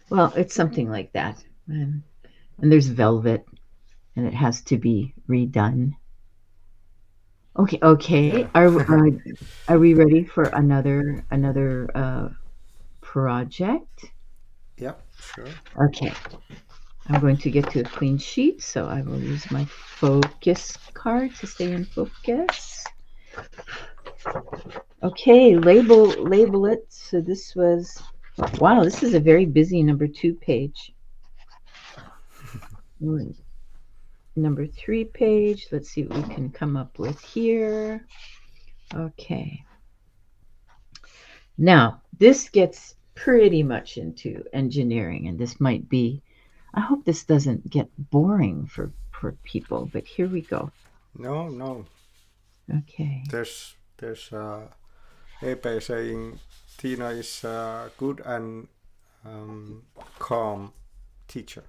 Well, it's something like that. And there's velvet, and it has to be redone. Okay. Yeah. Are we ready for another project? Yeah, sure. Okay. I'm going to get to a clean sheet, so I will use my focus card to stay in focus. Okay, label it. So this was, wow, this is a very busy number 2 page. Number 3 page. Let's see what we can come up with here. Okay. Now, this gets pretty much into engineering, and this might be, I hope this doesn't get boring for people, but here we go. No. Okay. There's EP saying Tina is a good and calm teacher.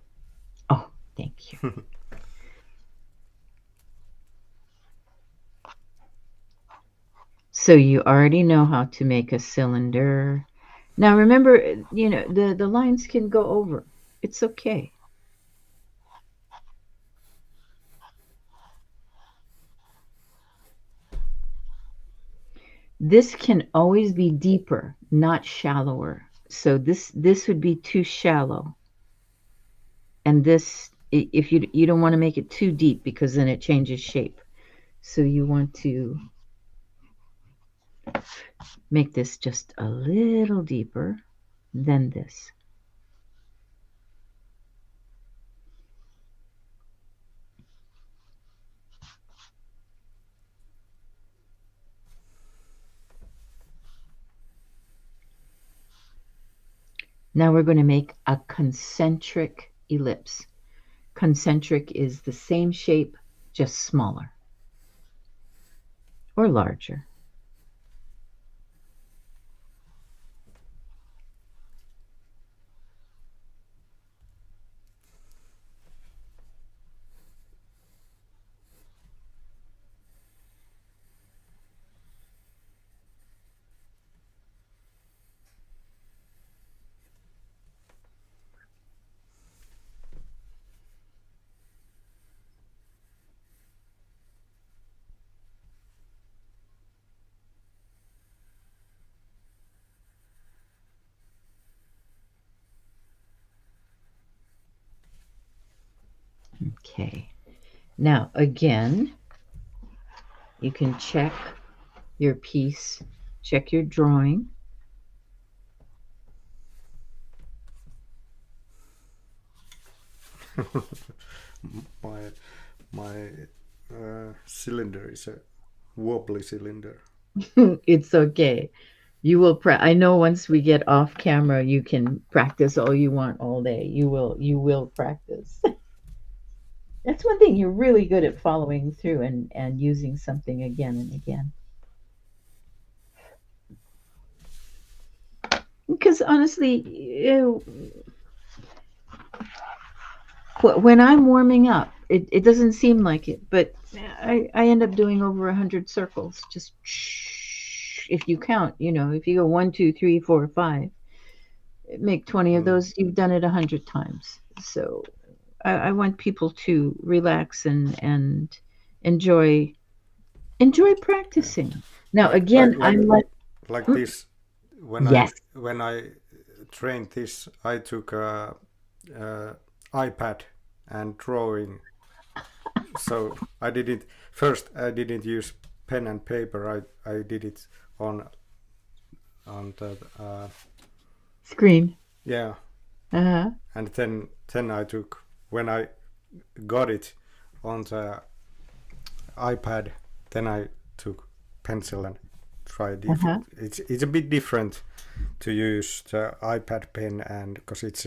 Oh, thank you. So you already know how to make a cylinder. Now remember, the lines can go over. It's okay. This can always be deeper, not shallower. So this would be too shallow. And this, if you don't want to make it too deep, because then it changes shape. So you want to make this just a little deeper than this. Now we're going to make a concentric ellipse. Concentric is the same shape, just smaller or larger. Okay. Now, again, you can check your piece, check your drawing. my cylinder is a wobbly cylinder. It's okay. You will I know once we get off camera, you can practice all you want all day. You will practice. That's one thing, you're really good at following through and using something again and again. Because honestly, when I'm warming up, it doesn't seem like it, but I end up doing over 100 circles. Just if you count, if you go 1, 2, 3, 4, 5, make 20 of those, you've done it 100 times. So I want people to relax and enjoy practicing. Now again, I'm like this. Yes. When I trained this, I took a iPad and drawing. So I didn't first I didn't use pen and paper. I did it on the Screen. yeah, Uh-huh. and then I took, when I got it on the iPad, then I took pencil and tried it. Uh-huh. It's a bit different to use the iPad pen, and because it's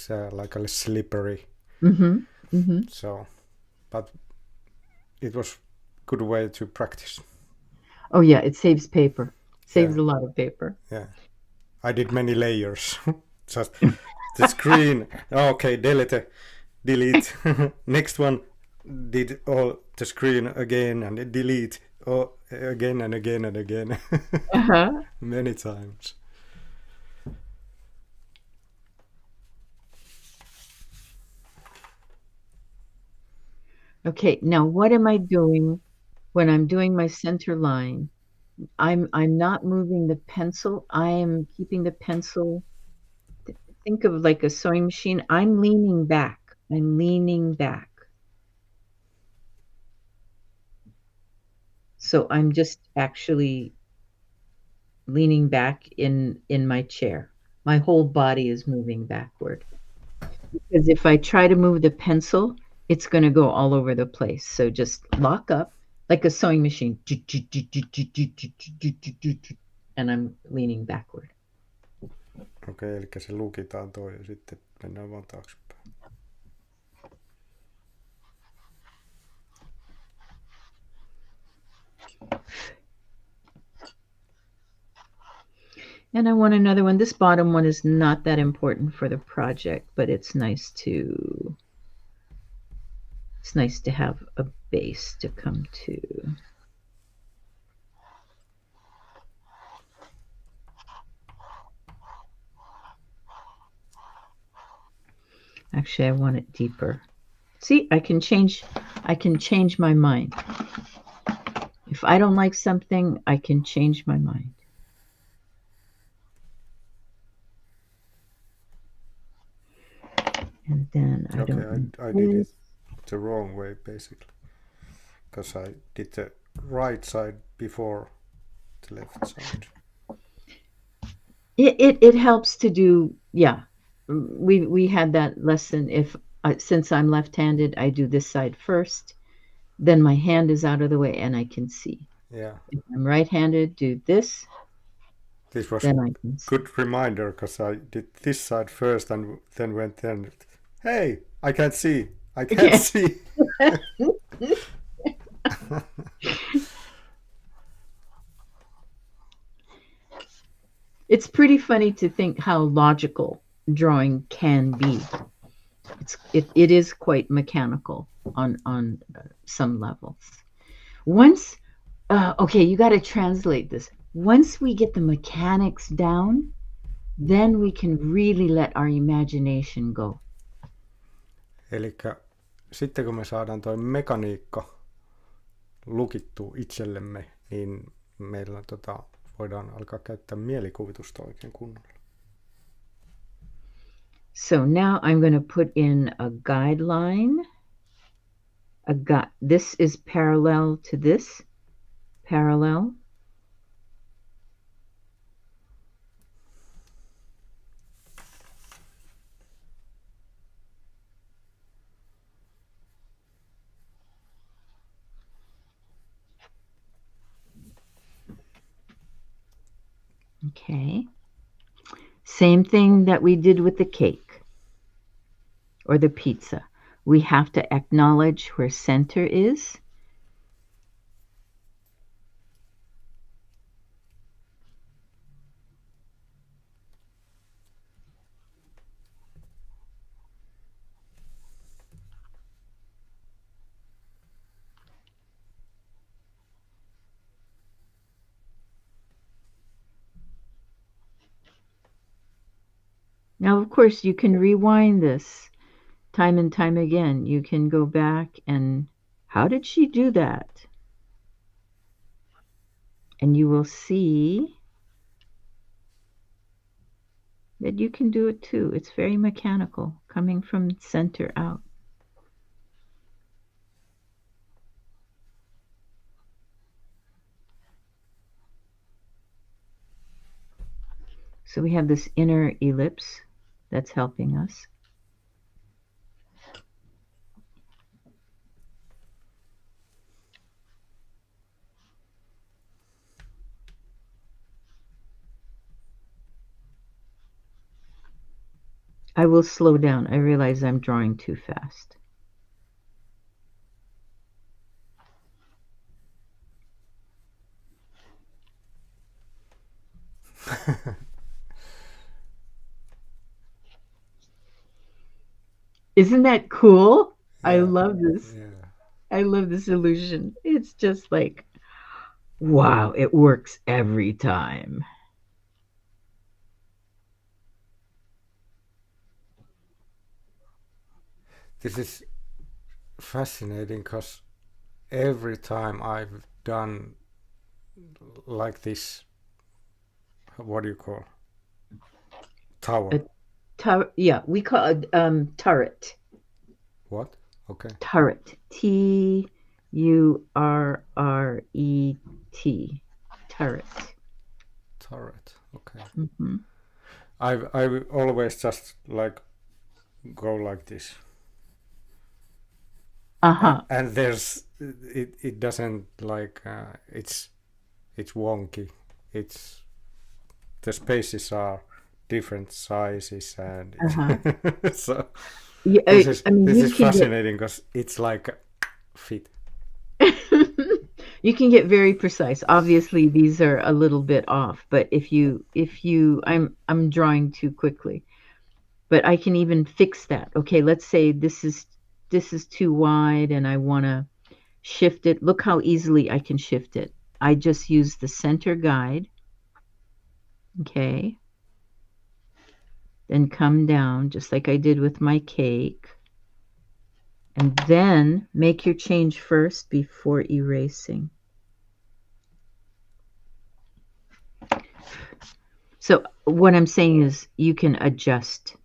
like a less slippery. Mm-hmm. Mm-hmm. So, but it was good way to practice. Oh yeah, it saves paper. Saves Yeah. a lot of paper. Yeah, I did many layers. Just the screen. Okay, delete. Next one, did all the screen again and delete. Oh, again and again and again. Uh-huh. Many times. Okay, now what am I doing when I'm doing my center line? I'm not moving the pencil. I am keeping the pencil. Think of like a sewing machine. I'm leaning back. I'm leaning back. So I'm just actually leaning back in my chair. My whole body is moving backward. Because if I try to move the pencil, it's going to go all over the place. So just lock up like a sewing machine. And I'm leaning backward. Okei, eli se lukitaan toi ja sitten mennään vaan taaksepäin. And I want another one. This bottom one is not that important for the project, but it's nice to have a base to come to. Actually, I want it deeper. See, I can change my mind. If I don't like something, I can change my mind. And then I did it the wrong way, basically. Because I did the right side before the left side. It helps to do, yeah. We had that lesson. If since I'm left-handed, I do this side first, then my hand is out of the way and I can see. Yeah. If I'm right-handed, do this. This was then a I can see. good reminder, because I did this side first and then went then. Hey, I can't see. I can't see. It's pretty funny to think how logical drawing can be. It is quite mechanical on some levels. Once, okay, you got to translate this. Once we get the mechanics down, then we can really let our imagination go. Elikkä sitten kun me saadaan toi mekaniikka lukittua itsellemme, niin meillä voidaan alkaa käyttää mielikuvitusta oikein kunnolla. So now I'm going to put in a guideline. This is parallel to this. Parallel. Okay. Same thing that we did with the cake or the pizza. We have to acknowledge where center is. Now, of course, you can rewind this time and time again. You can go back and, how did she do that? And you will see that you can do it too. It's very mechanical, coming from center out. So we have this inner ellipse that's helping us. I will slow down. I realize I'm drawing too fast. Isn't that cool? I Yeah, love this. yeah. I love this illusion. It's just like, wow, it works every time. This is fascinating because every time I've done like this, what do you call A tower? yeah, we call it turret. What? Okay, Turret. Turret. Turret. turret. Okay. Hmm. I always just like go like this, Uh-huh. and there's it doesn't like it's wonky. It's the spaces are different sizes and Uh-huh. so Yeah, this is I mean, this you is can get fascinating because it's like fit. you can get very precise. Obviously, these are a little bit off, but if you I'm drawing too quickly. But I can even fix that. Okay, let's say this is too wide and I want to shift it. Look how easily I can shift it. I just use the center guide, okay? Then come down just like I did with my cake. And then make your change first before erasing. So what I'm saying is you can adjust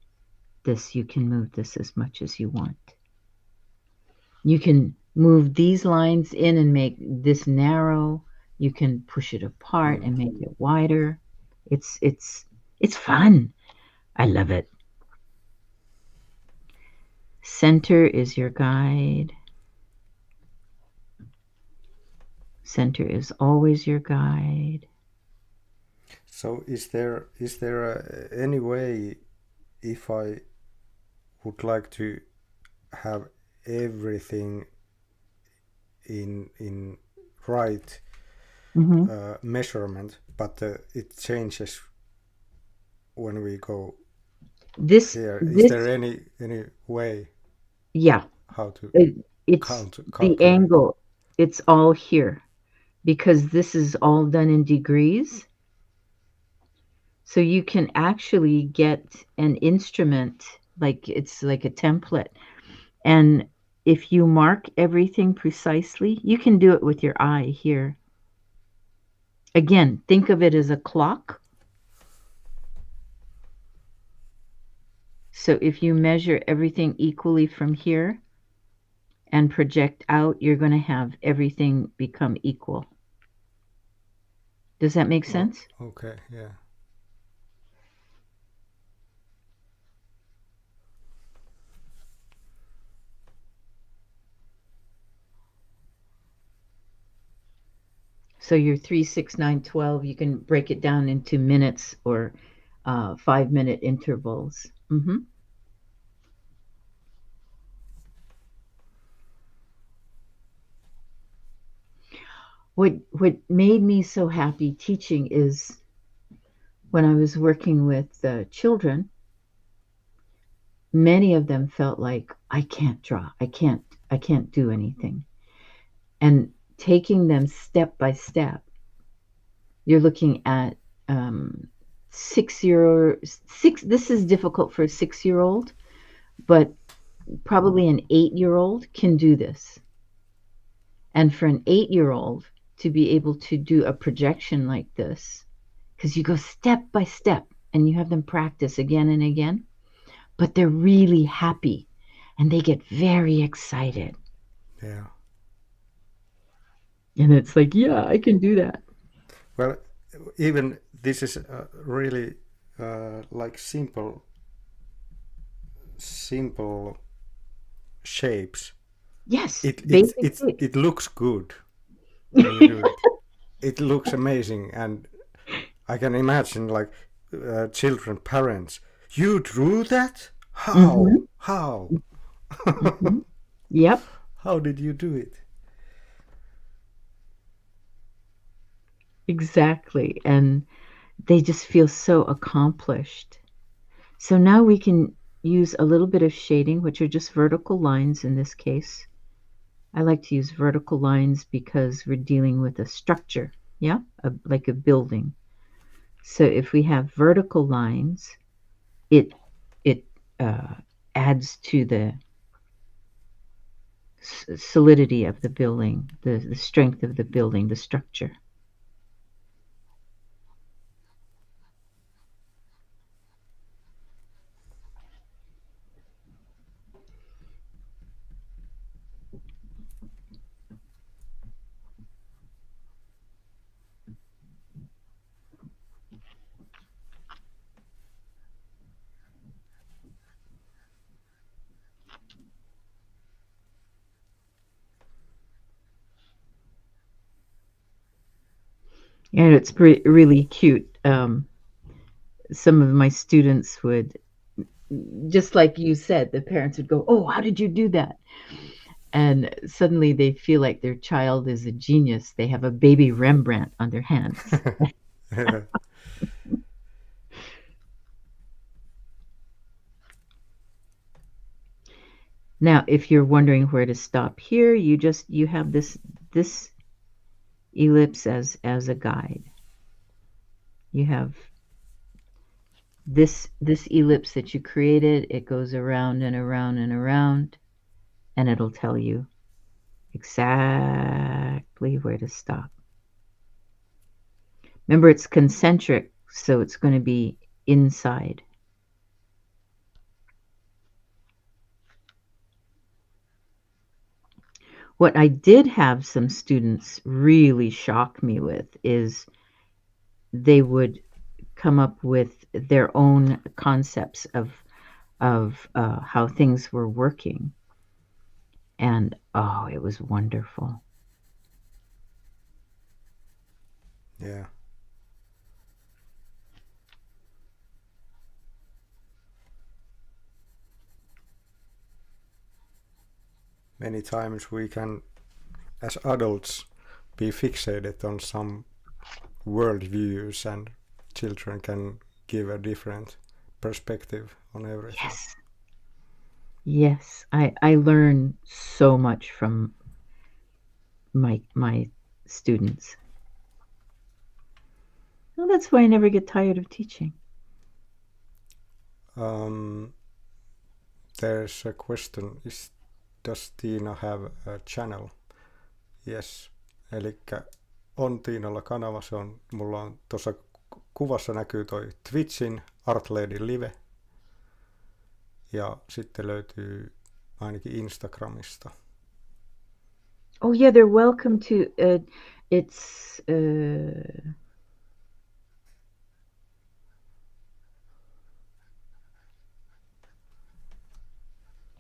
this. You can move this as much as you want. You can move these lines in and make this narrow. You can push it apart Mm. and make it wider. It's fun. I love it. Center is your guide. Center is always your guide. So is there any way if I would like to have everything in right Hmm. measurement, but it changes when we go This here. Is there this any way yeah, how to it's count the calculate? angle. It's all here because this is all done in degrees. So you can actually get an instrument like it's like a template. And if you mark everything precisely, you can do it with your eye here. Again, think of it as a clock. So if you measure everything equally from here and project out, you're going to have everything become equal. Does that make Oh, sense? okay, yeah. So your 3, 6, 9, 12, you can break it down into minutes or 5-minute intervals. What made me so happy teaching is when I was working with children, many of them felt like I can't draw. I can't do anything. And taking them step by step, you're looking at 6 year six. This is difficult for a 6-year old, but probably an 8-year old can do this. And for an 8-year old to be able to do a projection like this, because you go step by step and you have them practice again and again, but they're really happy and they get very excited. Yeah. And it's like, yeah, I can do that. Well, even this is really like simple shapes. Yes, It it basic it shape. it looks good when you do it. It looks amazing, and I can imagine like children, parents. You drew that? How? Mm-hmm. How? Mm-hmm. Yep, How did you do it? exactly. And they just feel so accomplished. So now we can use a little bit of shading, which are just vertical lines in this case. I like to use vertical lines because we're dealing with a structure, yeah, like a building. So if we have vertical lines, it it uh, adds to the solidity of the building, the strength of the building, the structure. And it's really cute. Some of my students would, just like you said, the parents would go, "Oh, how did you do that?" And suddenly they feel like their child is a genius. They have a baby Rembrandt on their hands. Yeah. Now, if you're wondering where to stop here, you have this ellipse as a guide. You have this ellipse that you created. It goes around and around and around, and it'll tell you exactly where to stop. Remember, it's concentric, so it's going to be inside. What I did have some students really shock me with is they would come up with their own concepts of how things were working, and oh, it was wonderful. Yeah. Many times we can, as adults, be fixated on some world views, and children can give a different perspective on everything. Yes, yes, I learn so much from my students. Well, that's why I never get tired of teaching. Um, there's a question: does Tina have a channel? Yes. Eli on Tiinalla kanava, mulla on tuossa kuvassa näkyy toi Twitchin Art Lady Live, ja sitten löytyy ainakin Instagramista. Oh yeah, they're welcome to. It's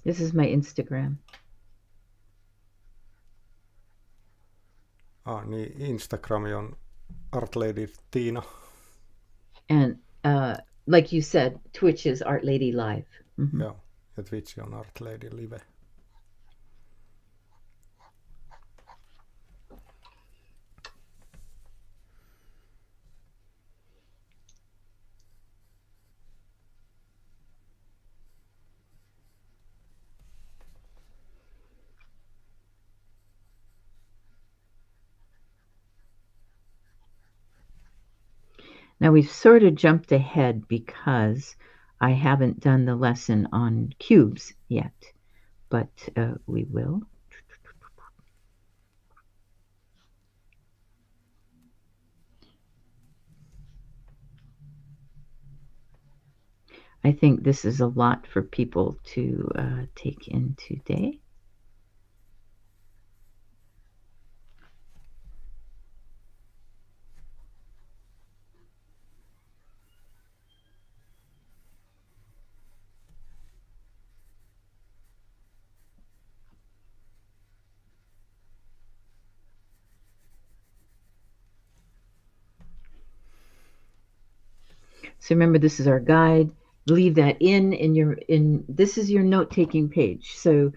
this is my Instagram. Niin Instagrami on Art Lady Tiina. And like you said, Twitch is Art Lady Live. Mm-hmm. Joo, ja Twitch on Art Lady Live. Now we've sort of jumped ahead because I haven't done the lesson on cubes yet, but we will. I think this is a lot for people to take in today. So remember, this is our guide. Leave that in this is your note-taking page. So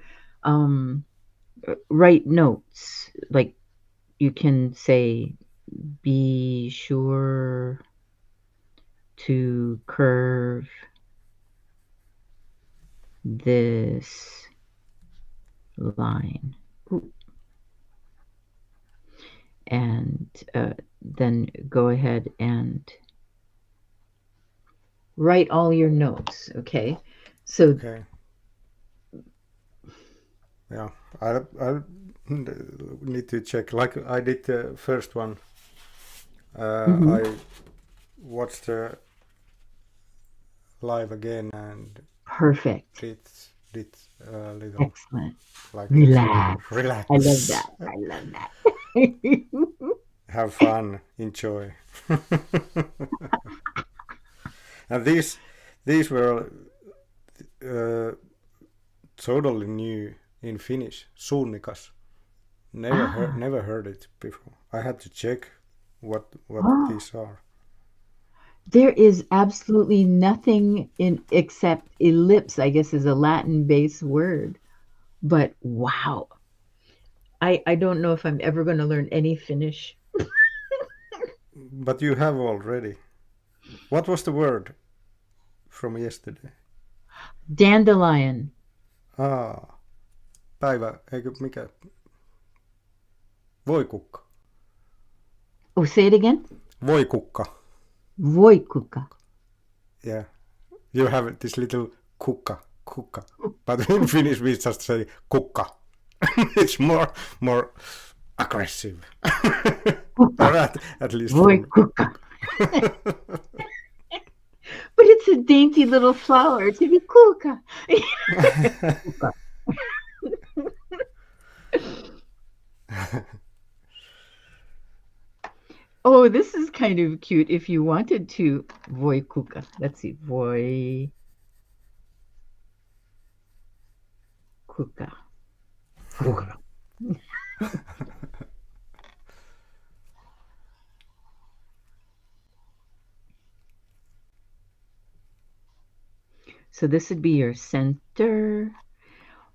write notes. Like you can say, be sure to curve this line. Ooh. And then go ahead and write all your notes. Okay. So Okay. Yeah, I need to check. Like I did the first one. I watched the live again and perfect. did a little Excellent. like Relax. relax. I love that. I love that. Have fun, enjoy. And these were totally new in Finnish. Suunnikas. Never heard it before. I had to check what these are. There is absolutely nothing in except ellipse, I guess is a Latin based word. But wow. I don't know if I'm ever going to learn any Finnish. But you have already. What was the word from yesterday? Dandelion. Päivä, eikö mikä? Voikukka. Oh, say it again. Voikukka. Voikukka. Yeah. You have this little kukka. But in Finnish we just say kukka. It's more aggressive. Or at least Voikukka. But it's a dainty little flower to be kuka. Oh, this is kind of cute. If you wanted to, voikuka. Let's see, voikuka. So this would be your center.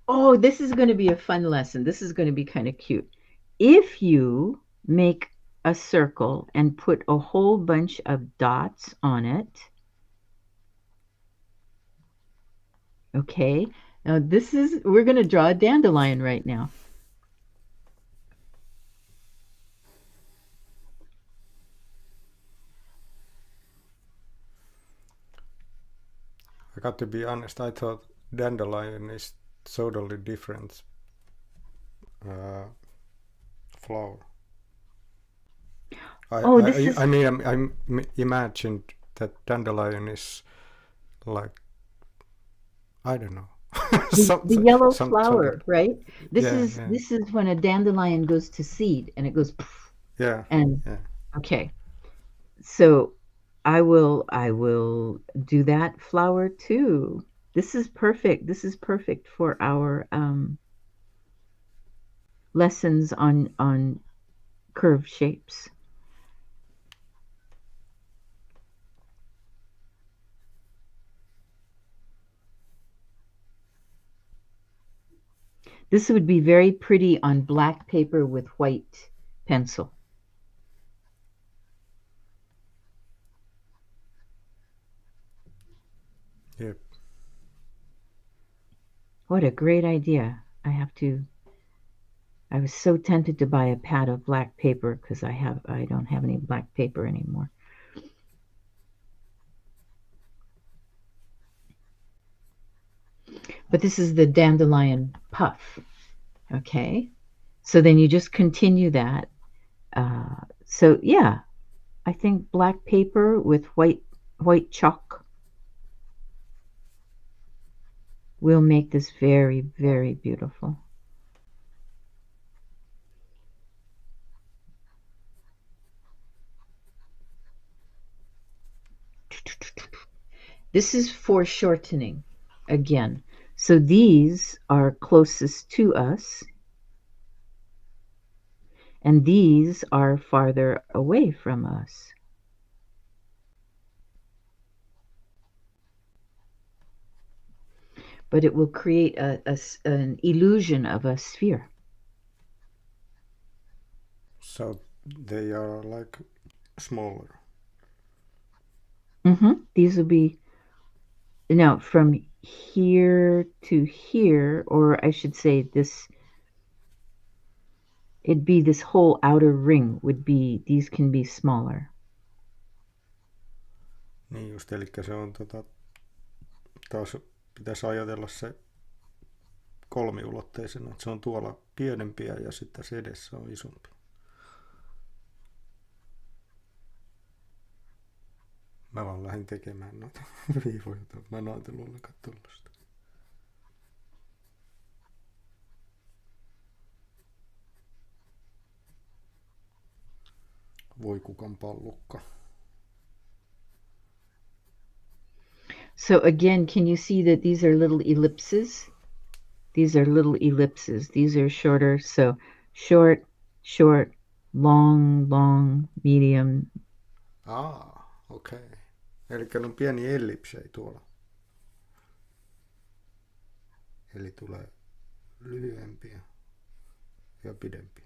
Oh, this is going to be a fun lesson. This is going to be kind of cute. If you make a circle and put a whole bunch of dots on it. Okay, now we're going to draw a dandelion right now. I got to be honest, I thought dandelion is totally different flower. I imagined that dandelion is like, I don't know. The yellow flower, right? This is when a dandelion goes to seed and it goes poof. Yeah. And okay. So I will do that flower too. This is perfect. This is perfect for our lessons on curved shapes. This would be very pretty on black paper with white pencil. Yep. What a great idea. I was so tempted to buy a pad of black paper because I don't have any black paper anymore. But this is the dandelion puff. Okay. So then you just continue that. So yeah, I think black paper with white chalk will make this very, very beautiful. This is foreshortening again. So these are closest to us, and these are farther away from us. but it will create an illusion of a sphere. So they are like smaller. These will be now from here to here, or I should say this, it'd be this whole outer ring would be, these can be smaller. Niin just, eli se on taas pitäisi ajatella se kolmiulotteisena, että se on tuolla pienempiä ja sitten se edessä on isompi. Mä vaan lähdin tekemään noita viivoja, mä en ajatellut ollenkaan tuollaista. Voi kukan pallukka. So again, can you see that these are little ellipses? These are little ellipses. These are shorter. So short, short, long, long, medium. Okei. Okay. Eli on pieni ellipsejä tuolla. Eli tulee lyhyempiä ja pidempiä.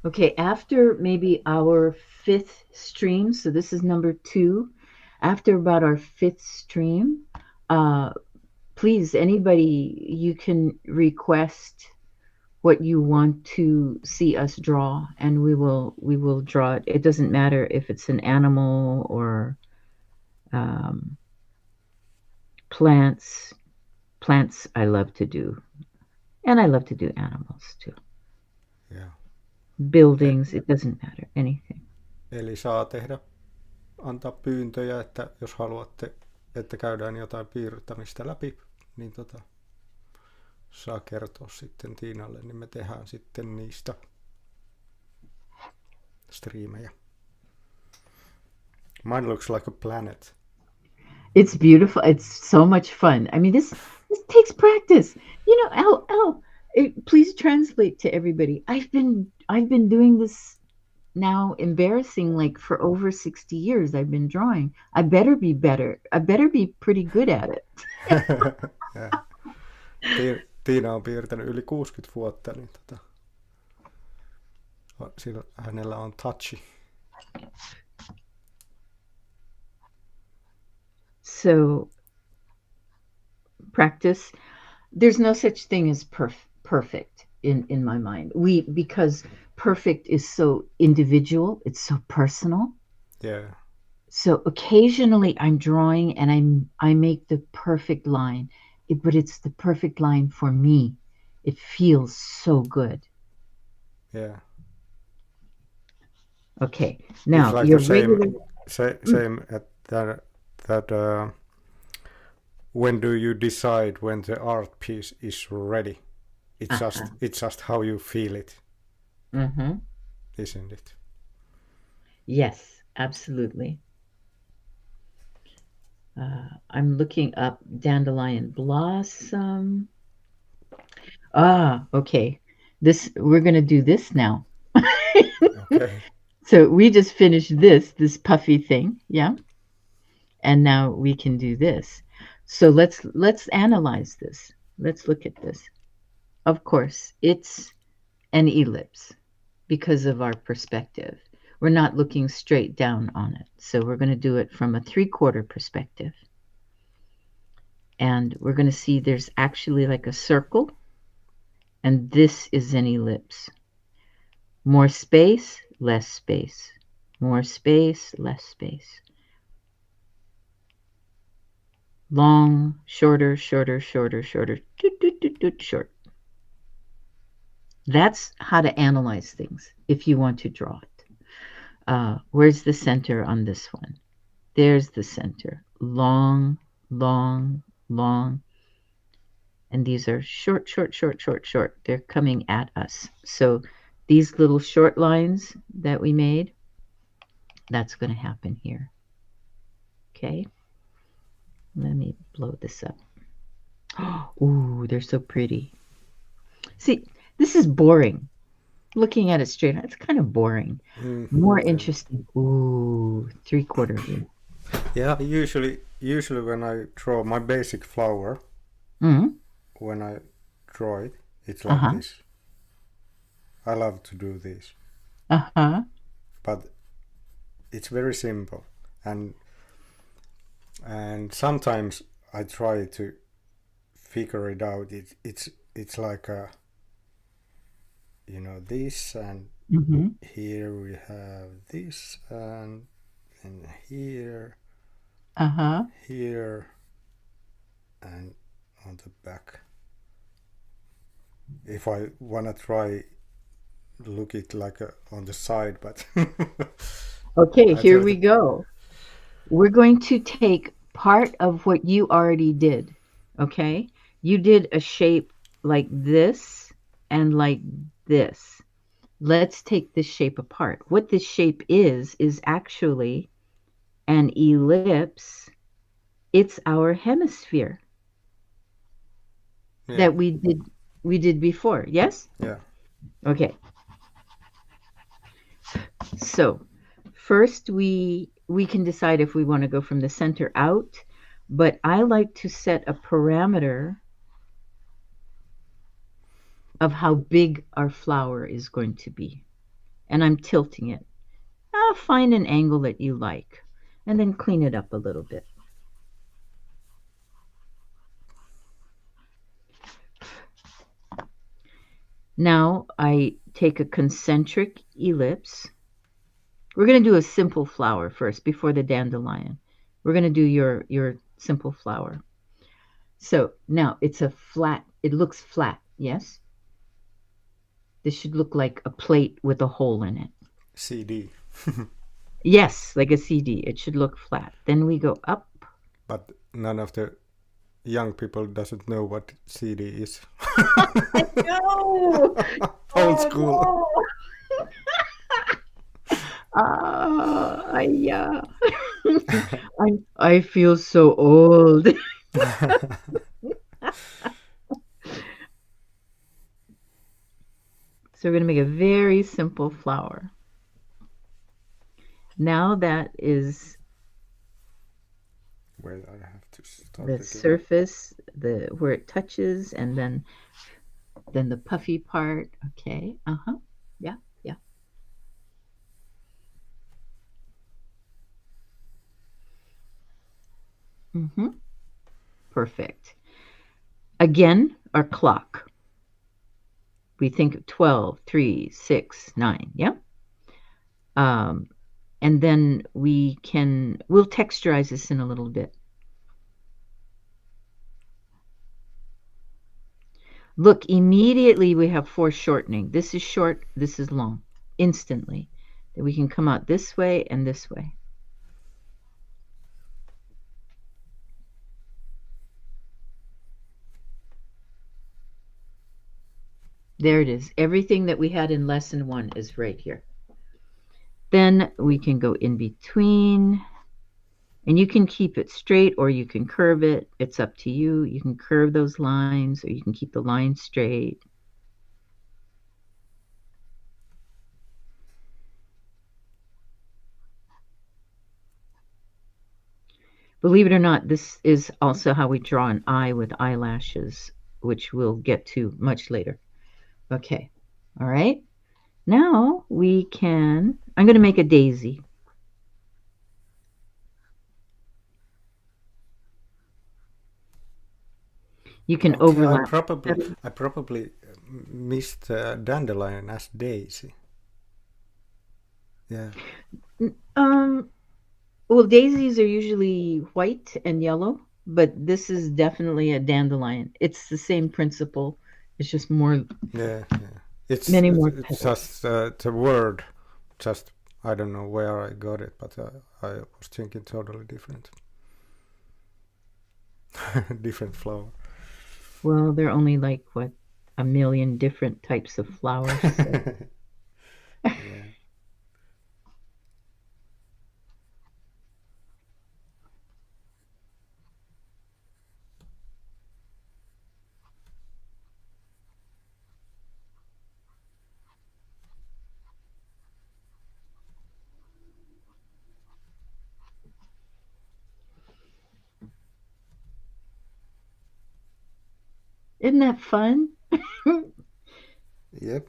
Okay, after maybe our fifth stream, so this is number 2, after about our fifth stream, please, anybody, you can request what you want to see us draw, and we will draw it. It doesn't matter if it's an animal or plants. Plants I love to do, and I love to do animals too. Yeah. Buildings, it doesn't matter, anything. Eli saa antaa pyyntöjä, että jos haluatte, että käydään jotain piirtämistä läpi, niin saa kertoa sitten Tiinalle, niin me tehdään sitten niistä striimejä. Mine looks like a planet. It's beautiful. It's so much fun. I mean, this takes practice. You know, Al, please translate to everybody. I've been doing this now, embarrassing, like for over 60 years. I've been drawing. I better be better. I better be pretty good at it. Tiina on piirtänyt yli 60 vuotta, niin hänellä on touchi. So, practice. There's no such thing as perfect in my mind. Because perfect is so individual, it's so personal. Yeah. So occasionally I'm drawing and I make the perfect line, but it's the perfect line for me. It feels so good. Yeah. Okay. Now it's like your the same, regular... same that when do you decide when the art piece is ready? It's just how you feel it. Mm-hmm. Isn't it? Yes, absolutely. I'm looking up dandelion blossom. Okay. We're going to do this now. Okay. So we just finished this puffy thing, yeah? And now we can do this. So let's analyze this. Let's look at this. Of course, it's an ellipse because of our perspective. We're not looking straight down on it. So we're going to do it from a 3/4 perspective. And we're going to see there's actually like a circle. And this is an ellipse. More space, less space. More space, less space. Long, shorter, shorter, shorter, shorter, short. That's how to analyze things if you want to draw it. Where's the center on this one? There's the center. Long, long, long. And these are short, short, short, short, short. They're coming at us. So these little short lines that we made, that's going to happen here. Okay. Let me blow this up. Ooh, they're so pretty. See, this is boring. Looking at it straight, it's kind of boring. More Yeah. interesting. Ooh, three-quarter loop. Yeah, usually when I draw my basic flower, Mm-hmm. when I draw it, it's like Uh-huh. this. I love to do this, Uh-huh. but it's very simple, and sometimes I try to figure it out. It's like a, this, and Mm-hmm. here we have this, and here, Uh-huh. here, and on the back. If I wanna try look it like on the side, but Okay, I here try we to. go. We're going to take part of what you already did. Okay? You did a shape like this and like this. Let's take this shape apart. What this shape is actually an ellipse. It's our hemisphere Yeah, that we did before. Yes? yeah. Okay. So, first we can decide if we want to go from the center out, but I like to set a parameter of how big our flower is going to be. And I'm tilting it. Find an angle that you like and then clean it up a little bit. Now I take a concentric ellipse. We're going to do a simple flower first before the dandelion. We're going to do your simple flower. So now it's a flat, it looks flat, yes? This should look like a plate with a hole in it. CD. Yes, like a CD. It should look flat. Then we go up. But none of the young people doesn't know what CD is. I know. Old Oh school. no. Yeah. I feel so old. So we're going to make a very simple flower. Now that is Wait, I have to start the again. surface, the where it touches, and then the puffy part. Okay. Uh-huh. Yeah, yeah. Mm-hmm. Perfect. Again, our clock. We think of 12, 3, 6, 9. Yeah. Um, and then we'll texturize this in a little bit. Look, immediately we have foreshortening. This is short, this is long. Instantly. That we can come out this way and this way. There it is. Everything that we had in lesson 1 is right here. Then we can go in between, and you can keep it straight or you can curve it. It's up to you. You can curve those lines or you can keep the line straight. Believe it or not, this is also how we draw an eye with eyelashes, which we'll get to much later. Okay. All right. Now I'm going to make a daisy. You can Okay, I overlap. probably missed dandelion as daisy. Yeah. Um, well, daisies are usually white and yellow, but this is definitely a dandelion. It's the same principle. It's just Yeah, yeah. It's many more it's petals. just the word. Just I don't know where I got it, but I was thinking totally different. Different flower. Well, there are only like what, a million different types of flowers. So. Yeah. Isn't that fun? Yep.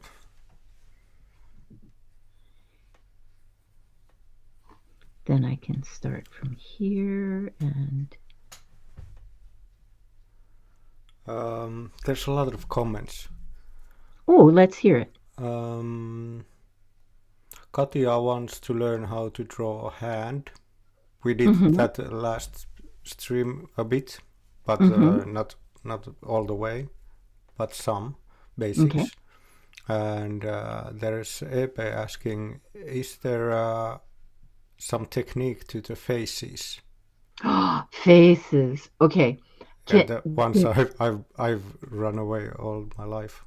Then I can start from here and There's a lot of comments. oh, let's hear it. Katja wants to learn how to draw a hand. We did Mm-hmm. that last stream a bit, but Mm-hmm. not all the way, but some Okay. basics. And there's Epe asking, is there some technique to the faces? Faces. Okay. Yeah, Can, the ones I've run away all my life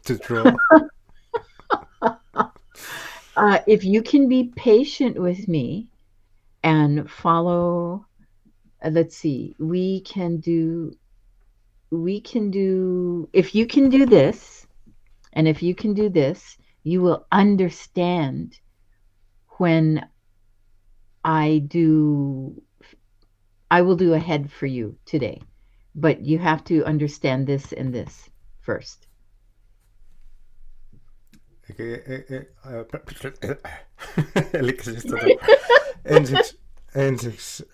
to draw. if you can be patient with me and follow, let's see, if you can do this, and if you can do this, you will understand when I do, I will do a head for you today. But you have to understand this and this first. Eli siis ensiksi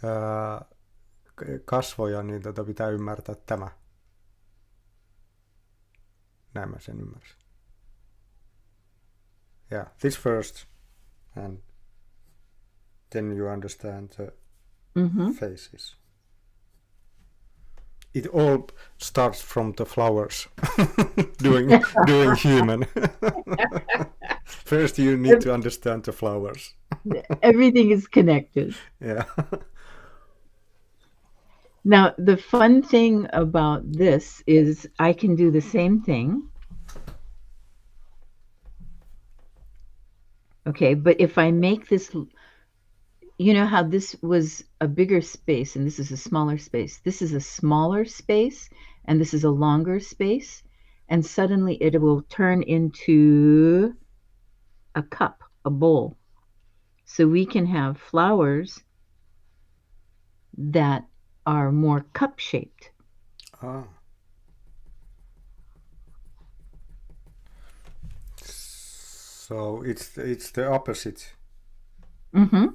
kasvoja, niin pitää ymmärtää tämä. Näin mä sen ymmärsin. Yeah, this first, and then you understand the faces. It all starts from the flowers doing human. First you need to understand the flowers. Everything is connected. Yeah. Now, the fun thing about this is I can do the same thing. Okay, but if I make this, you know how this was a bigger space and this is a smaller space. This is a smaller space and this is a longer space. And suddenly it will turn into a cup, a bowl. So we can have flowers that are more cup shaped. Ah. So it's the opposite. Mm-hmm.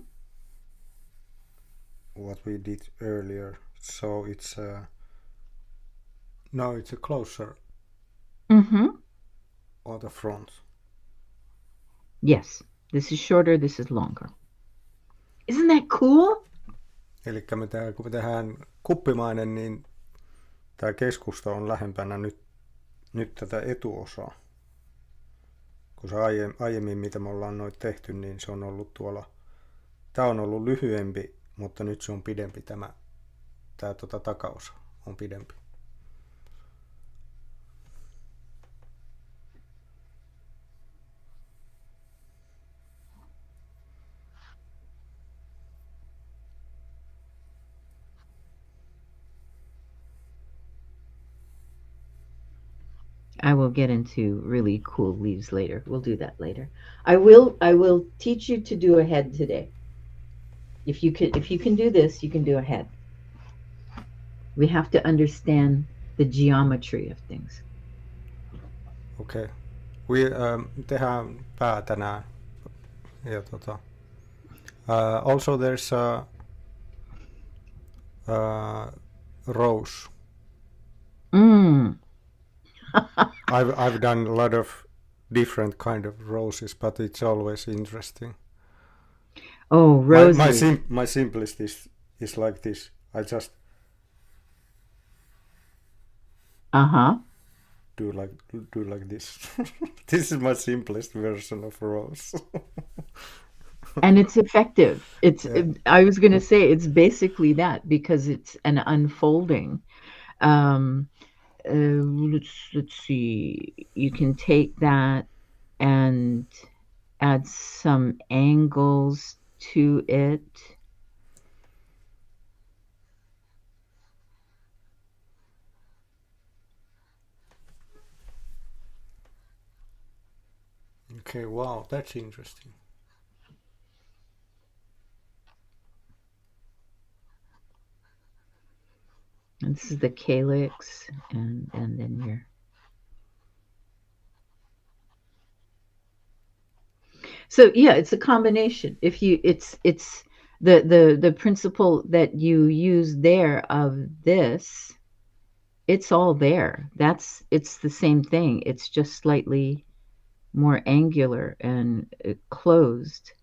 What we did earlier. So it's now it's a closer Mm-hmm. on the front. Yes. This is shorter, this is longer. Isn't that cool? Eli kun me tehdään kuppimainen, niin tämä keskusta on lähempänä nyt tätä etuosaa. Kun se aiemmin, mitä me ollaan noin tehty, niin se on ollut tuolla, tämä on ollut lyhyempi, mutta nyt se on pidempi tämä takaosa on pidempi. I will get into really cool leaves later. We'll do that later. I will teach you to do a head today. If you can do this, you can do a head. We have to understand the geometry of things. Okei. Tehdään pää tänään. Ja also there's a rose. I've done a lot of different kind of roses, but it's always interesting. Oh, roses. My simplest is like this. I just do like this. This is my simplest version of rose. And it's effective. I was going to say it's basically that because it's an unfolding. Let's see. You can take that and add some angles to it. Okay, wow, that's interesting. And this is the calyx, and then your. So yeah, it's a combination. If you, it's the principle that you use there of this, it's all there. It's the same thing. It's just slightly more angular and closed.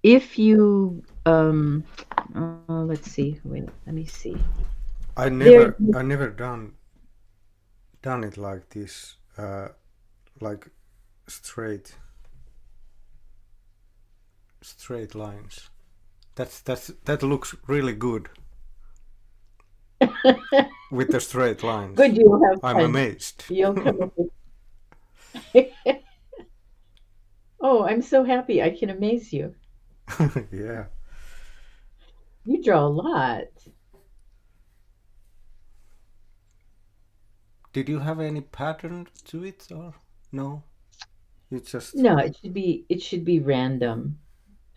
If you let's see. Wait, let me see. There. I never done it like this, like straight lines. That looks really good with the straight lines. Good, you'll have I'm fun. amazed. You'll come up with. Oh, I'm so happy I can amaze you. Yeah. You draw a lot. Did you have any pattern to it or no? You just No, it should be random.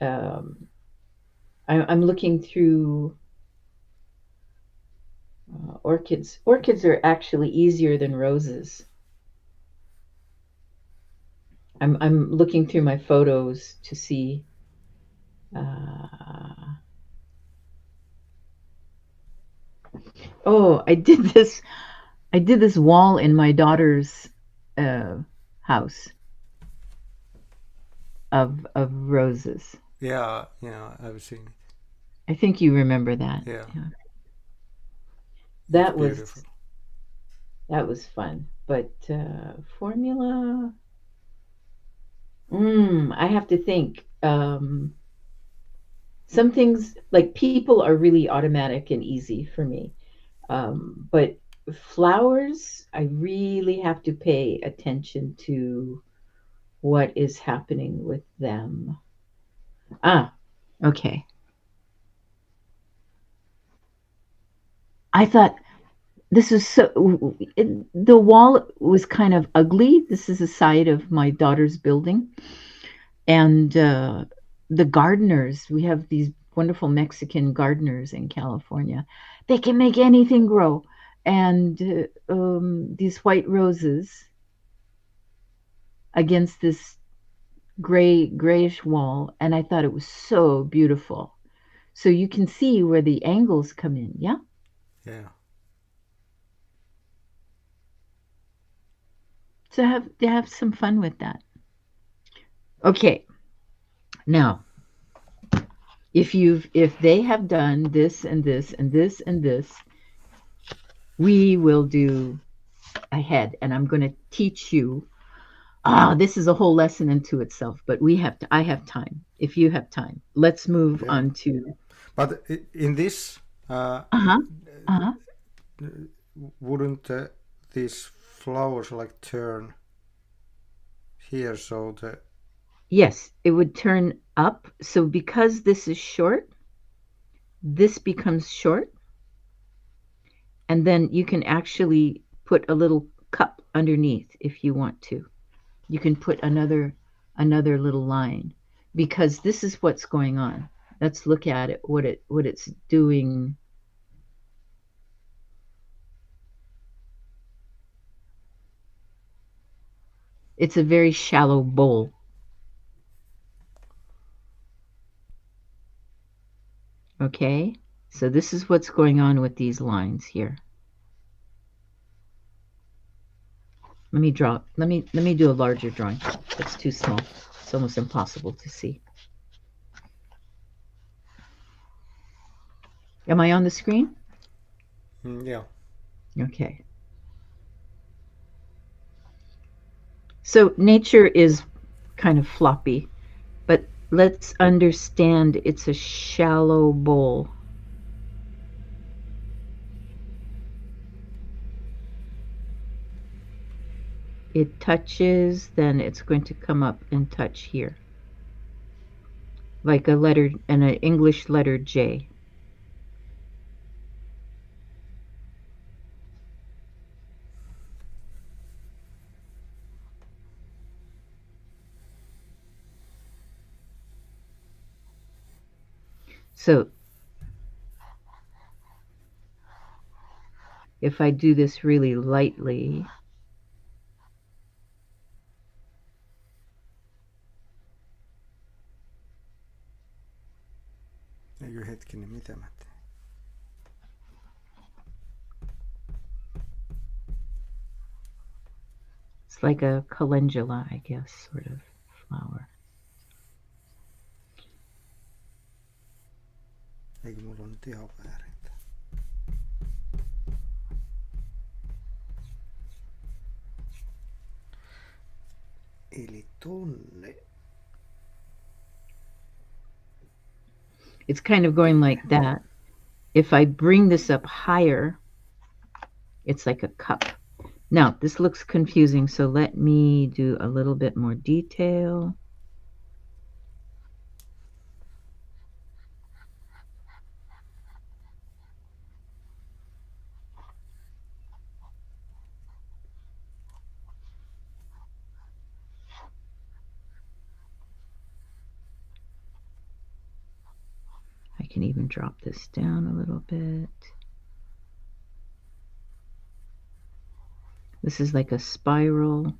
Um, I'm looking through orchids. Orchids are actually easier than roses. I'm looking through my photos to see. Uh, oh, I did this wall in my daughter's uh, house of roses. yeah, I've seen it. I think you remember that. Yeah, Yeah. it's That beautiful. was that was fun. But formula, I have to think. Some things like people are really automatic and easy for me. But flowers, I really have to pay attention to what is happening with them. Ah, okay. I thought this is so. The wall was kind of ugly. This is a side of my daughter's building, and the gardeners. We have these wonderful Mexican gardeners in California. They can make anything grow, and these white roses against this grayish wall, and I thought it was so beautiful. So you can see where the angles come in. Yeah. Yeah. So have some fun with that. Okay. Now, if they have done this and this and this and this, we will do ahead, and I'm going to teach you. This is a whole lesson into itself, but I have time. If you have time, let's move Yeah. on to. But in this, Uh-huh. Uh-huh. wouldn't these flowers like turn here so the Yes, it would turn up. So because this is short, this becomes short, and then you can actually put a little cup underneath if you want to. You can put another little line because this is what's going on. Let's look at it, what it's doing. It's a very shallow bowl. Okay? So this is what's going on with these lines here. Let me do a larger drawing. It's too small. It's almost impossible to see. Am I on the screen? yeah. Okay. So nature is kind of floppy, but let's understand it's a shallow bowl. It touches, then it's going to come up and touch here. Like a letter, an English letter J. So if I do this really lightly, Eikö hetkinen, mitä mä teen? it's like a calendula, I guess, sort of flower. Eikö mulla on nyt ihan väärin? Eli tonne. It's kind of going like that. If I bring this up higher, it's like a cup. Now, this looks confusing, so let me do a little bit more detail. I can even drop this down a little bit. This is like a spiral.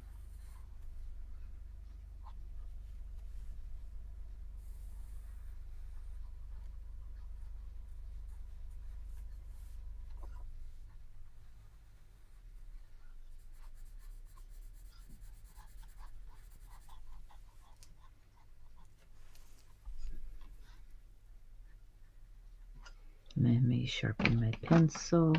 Let me sharpen my pencil.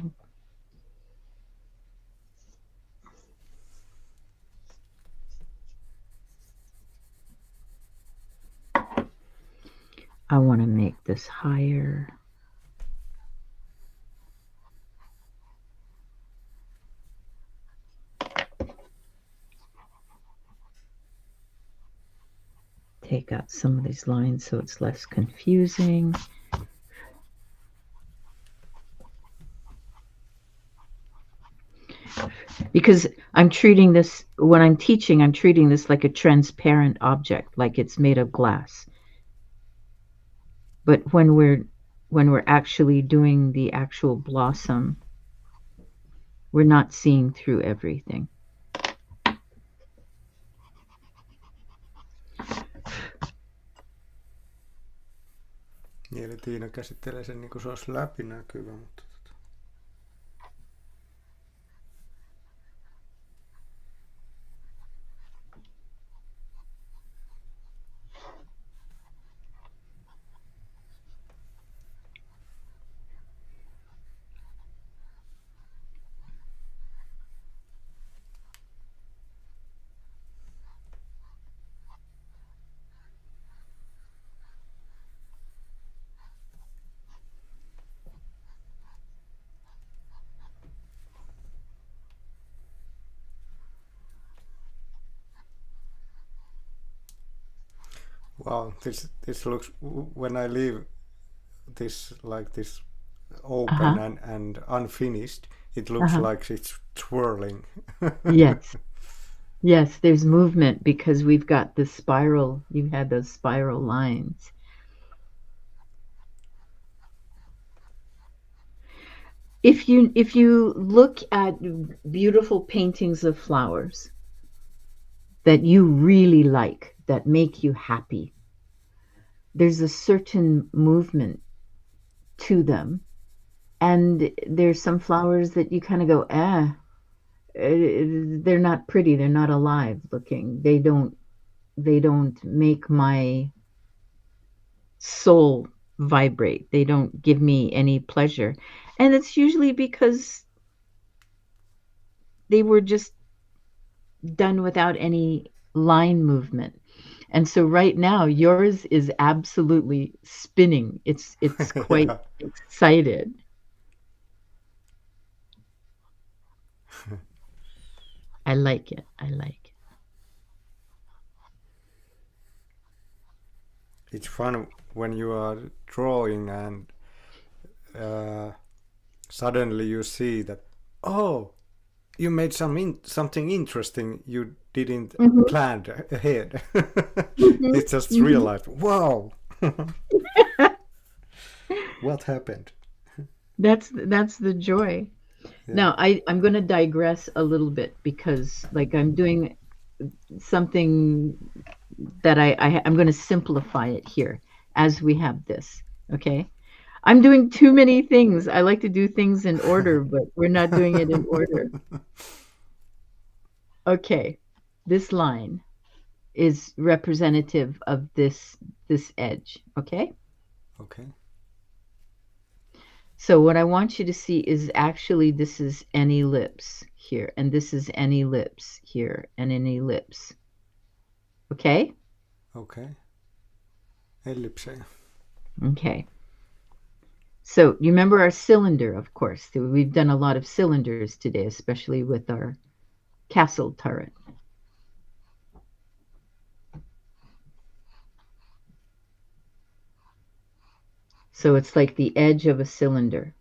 I want to make this higher. Take out some of these lines so it's less confusing. Because I'm treating this, when I'm teaching, I'm treating this like a transparent object, like it's made of glass. But when we're actually doing the actual blossom, we're not seeing through everything. Niin, eli Tiina käsittelee sen niin kuin se olisi läpinäkyvä, mutta wow, this looks, when I leave this like this open and unfinished, it looks like it's twirling. Yes. Yes, there's movement because we've got the spiral, you've had those spiral lines. If you look at beautiful paintings of flowers that you really like, that make you happy, there's a certain movement to them. And there's some flowers that you kind of go, they're not pretty, they're not alive looking. They don't make my soul vibrate. They don't give me any pleasure. And it's usually because they were just done without any line movement. And so right now yours is absolutely spinning. It's quite excited. I like it. It's fun when you are drawing and suddenly you see that, oh, you made something interesting you didn't plan ahead. It just realized, wow, what happened? That's the joy. Yeah. Now, I'm going to digress a little bit because, like, I'm doing something that I'm going to simplify it here as we have this. Okay. I'm doing too many things. I like to do things in order, but we're not doing it in order. Okay. This line is representative of this edge. Okay. Okay. So what I want you to see is actually this is an ellipse here, and this is an ellipse here, and an ellipse. Okay? Okay. Ellipse. Okay. So you remember our cylinder, of course. We've done a lot of cylinders today, especially with our castle turret. So it's like the edge of a cylinder.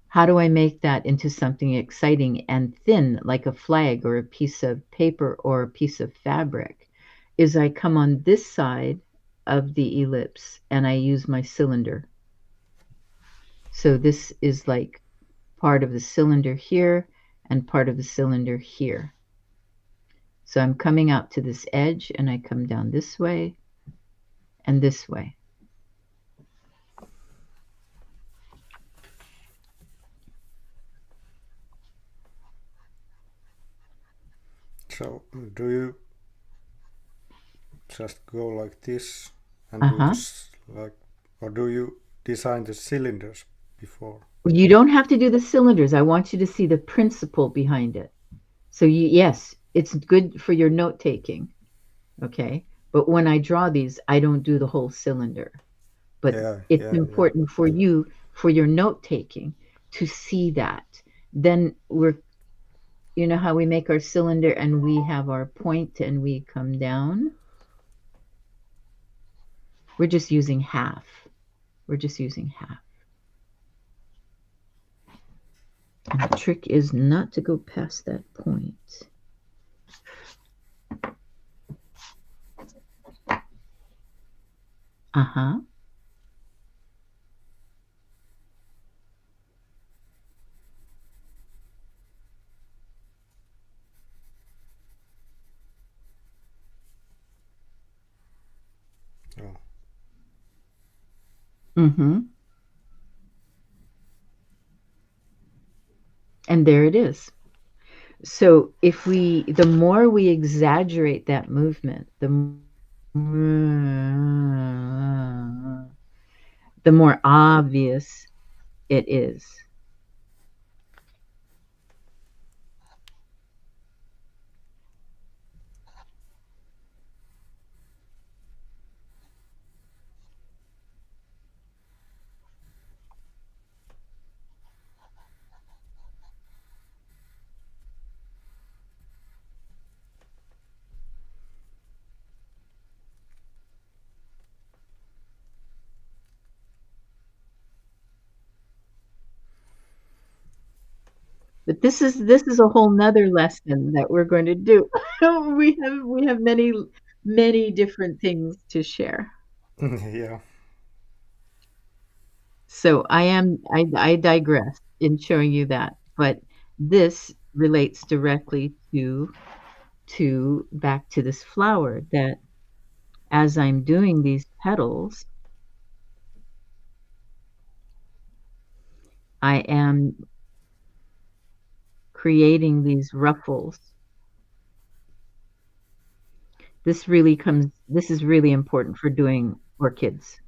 How do I make that into something exciting and thin, like a flag or a piece of paper or a piece of fabric? Is I come on this side of the ellipse and I use my cylinder. So this is like part of the cylinder here and part of the cylinder here. So I'm coming out to this edge and I come down this way and this way. So do you just go like this and do Uh-huh. this like, or do you design the cylinders before? You don't have to do the cylinders. I want you to see the principle behind it. So yes, it's good for your note taking. Okay. But when I draw these, I don't do the whole cylinder. But Yeah, it's yeah, yeah. important for you, for your note taking, to see that. Then you know how we make our cylinder and we have our point and we come down? We're just using half. We're just using half. And the trick is not to go past that point. Uh-huh. Oh. Mm-hmm. And there it is. So the more we exaggerate that movement, the more obvious it is. But this is a whole nother lesson that we're going to do. We have many different things to share. Yeah. So I digress in showing you that, but this relates directly to back to this flower that as I'm doing these petals, I am creating these ruffles. This is really important for doing orchids.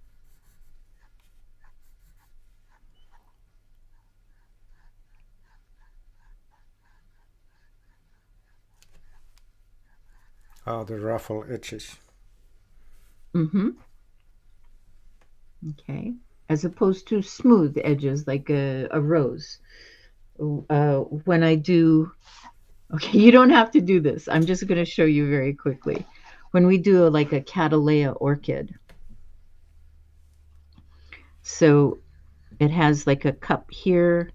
Ah, the ruffle edges. Hmm. Okay. As opposed to smooth edges like a rose. When I do, okay, you don't have to do this. I'm just going to show you very quickly. When we do like a Cattleya orchid, so it has like a cup here,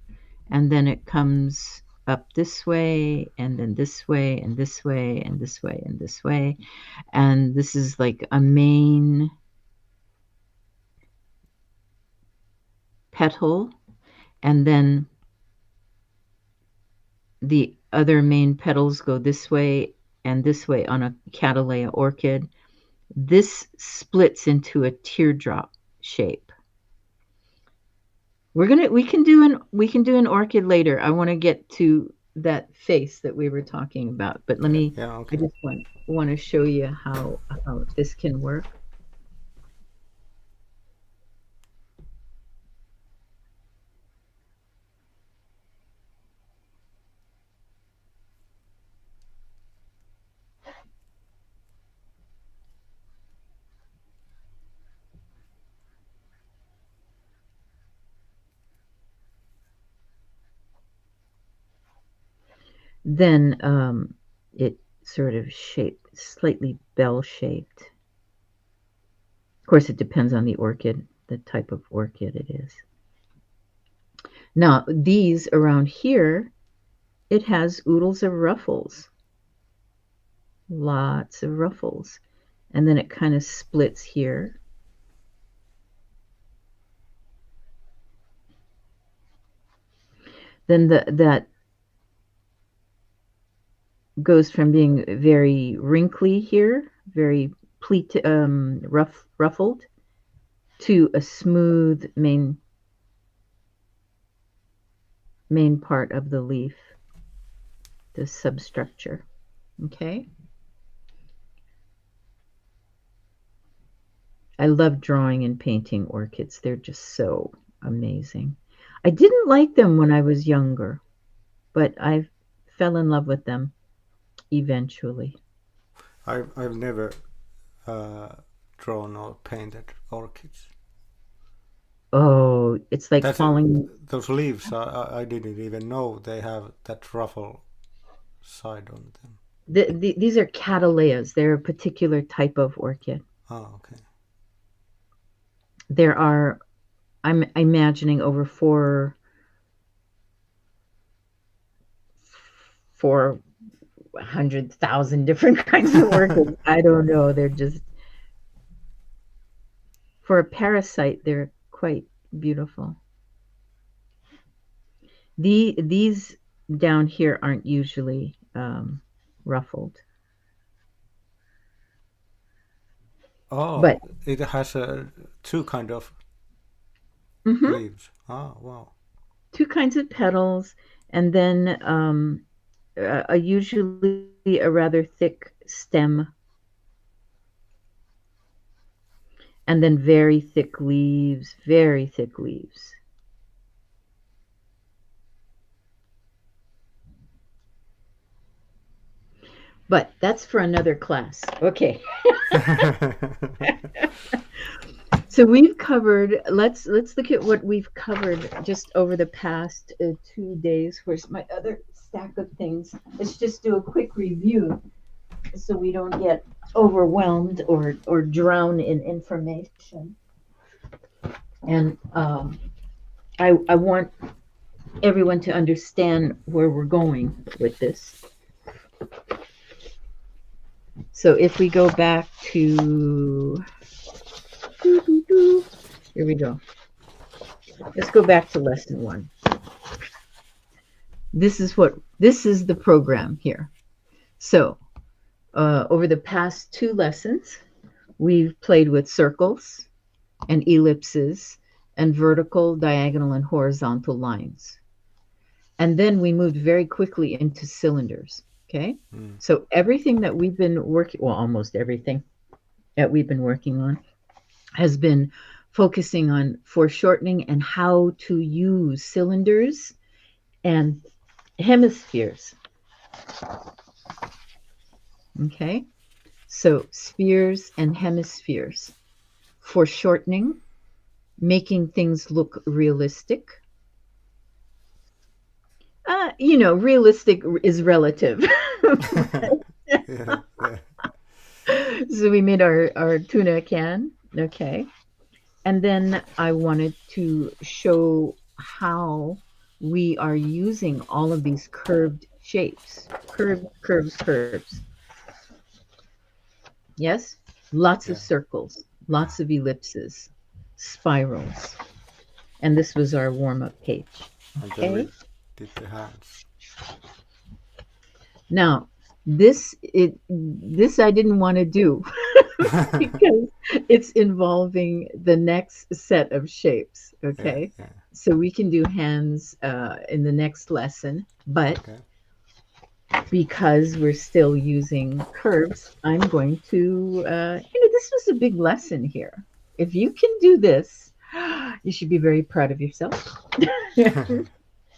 and then it comes up this way, and then this way, and this way, and this way, and this way. And this is like a main petal, and then the other main petals go this way and this way on a Cattleya orchid. This splits into a teardrop shape. We can do an orchid later. I want to get to that face that we were talking about, but Yeah, I okay. just want to show you how this can work. Then it sort of shaped, slightly bell-shaped. Of course, it depends on the orchid, the type of orchid it is. Now, these around here, it has oodles of ruffles. Lots of ruffles. And then it kind of splits here. Then that goes from being very wrinkly here, very ruffled, to a smooth main part of the leaf, the substructure. Okay. I love drawing and painting orchids. They're just so amazing. I didn't like them when I was younger, but I fell in love with them eventually. I've never drawn or painted orchids. Oh, it's like That's falling. those leaves. I didn't even know they have that ruffle side on them. These are cattleyas. They're a particular type of orchid. Oh, okay. There are, I'm imagining, over 400,000 different kinds of orchids. I don't know. They're just, for a parasite, they're quite beautiful. These down here aren't usually ruffled. Oh, But it has two kind of mhm, leaves. Oh, wow. two kinds of petals, and then usually a rather thick stem, and then very thick leaves, very thick leaves. But that's for another class. Okay. So we've covered, let's look at what we've covered just over the past 2 days. Where's my other stack of things? Let's just do a quick review so we don't get overwhelmed or drown in information. And I want everyone to understand where we're going with this. So if we go back to, here we go. Let's go back to lesson 1. This is the program here. So over the past 2 lessons, we've played with circles and ellipses and vertical, diagonal, and horizontal lines. And then we moved very quickly into cylinders. Okay. So everything that we've been working, well, almost everything that we've been working on has been focusing on foreshortening and how to use cylinders and hemispheres. Okay. So spheres and hemispheres. Foreshortening, making things look realistic. Realistic is relative. Yeah, yeah. So we made our tuna can. Okay. And then I wanted to show how we are using all of these curved shapes. Curves. Yes? Lots of Yeah. circles, lots of ellipses, spirals. And this was our warm-up page. And then Okay. we did the hands. Now, this I didn't want to do because it's involving the next set of shapes. Yeah, Okay, yeah. so we can do hands in the next lesson, but Okay. because we're still using curves, I'm going to, this was a big lesson here. If you can do this, you should be very proud of yourself,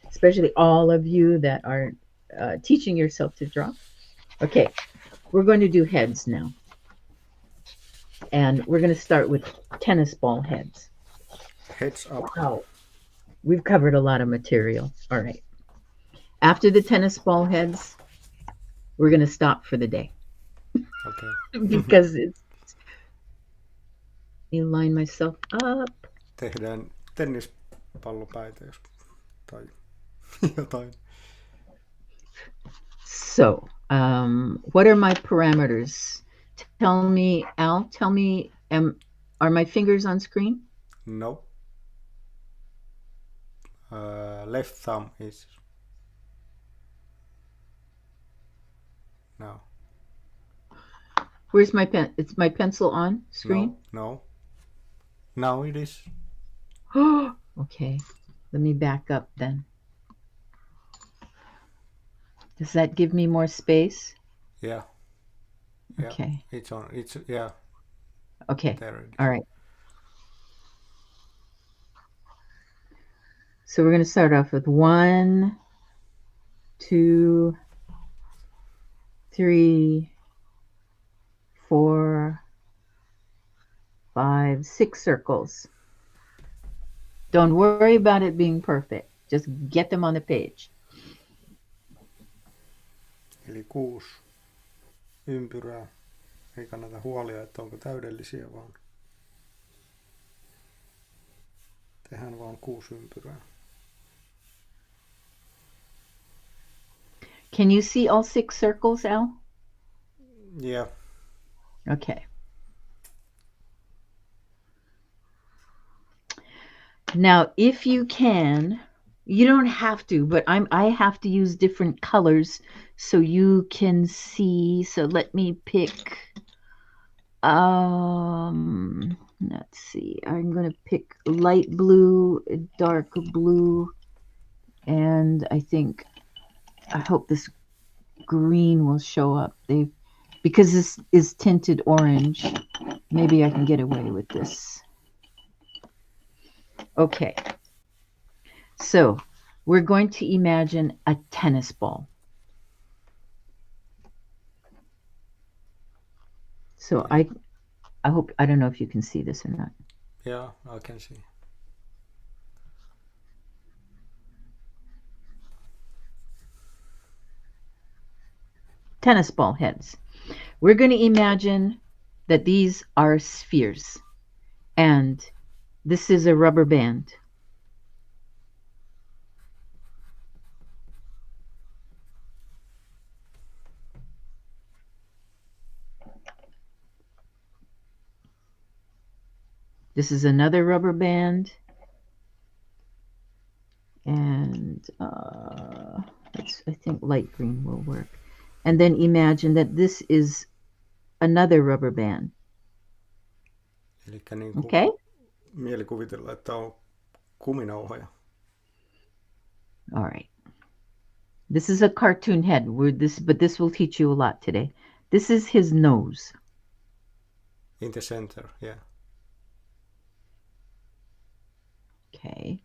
especially all of you that are teaching yourself to draw. Okay, we're going to do heads now. And we're going to start with tennis ball heads. Heads up. Wow, we've covered a lot of material. All right. After the tennis ball heads, we're going to stop for the day Okay. because it's, you line myself up. Tehdään tennispallopäitä tai jotain. So, what are my parameters? Tell me, Al, tell me, are my fingers on screen? No. Left thumb is... No. Where's my pen? It's my pencil on screen? No. Now it is. Okay, let me back up then. Does that give me more space? Yeah. Okay. It's on. It's, yeah. Okay. There it is. All right. So we're going to start off with 1, 2, 3, 4, 5, 6 circles. Don't worry about it being perfect. Just get them on the page. Eli 6 ympyrää. Ei kannata huolia, että onko täydellisiä, vaan tehdään vaan 6 ympyrää. Can you see all 6 circles, Al? Yeah. Okay. Now, if you can, you don't have to, but I have to use different colors so you can see. So let me pick, let's see, I'm going to pick light blue, dark blue, and I hope this green will show up. Because this is tinted orange, maybe I can get away with this. Okay, so we're going to imagine a tennis ball. So I hope, I don't know if you can see this or not. Yeah, I can see. Tennis ball heads. We're going to imagine that these are spheres, and this is a rubber band. This is another rubber band, and I think light green will work. And then imagine that this is another rubber band. Elikkä niin kuin Okay? mielikuvitella, että on kuminauhoja. All right. This is a cartoon head. But this will teach you a lot today. This is his nose. In the center, yeah. Okay.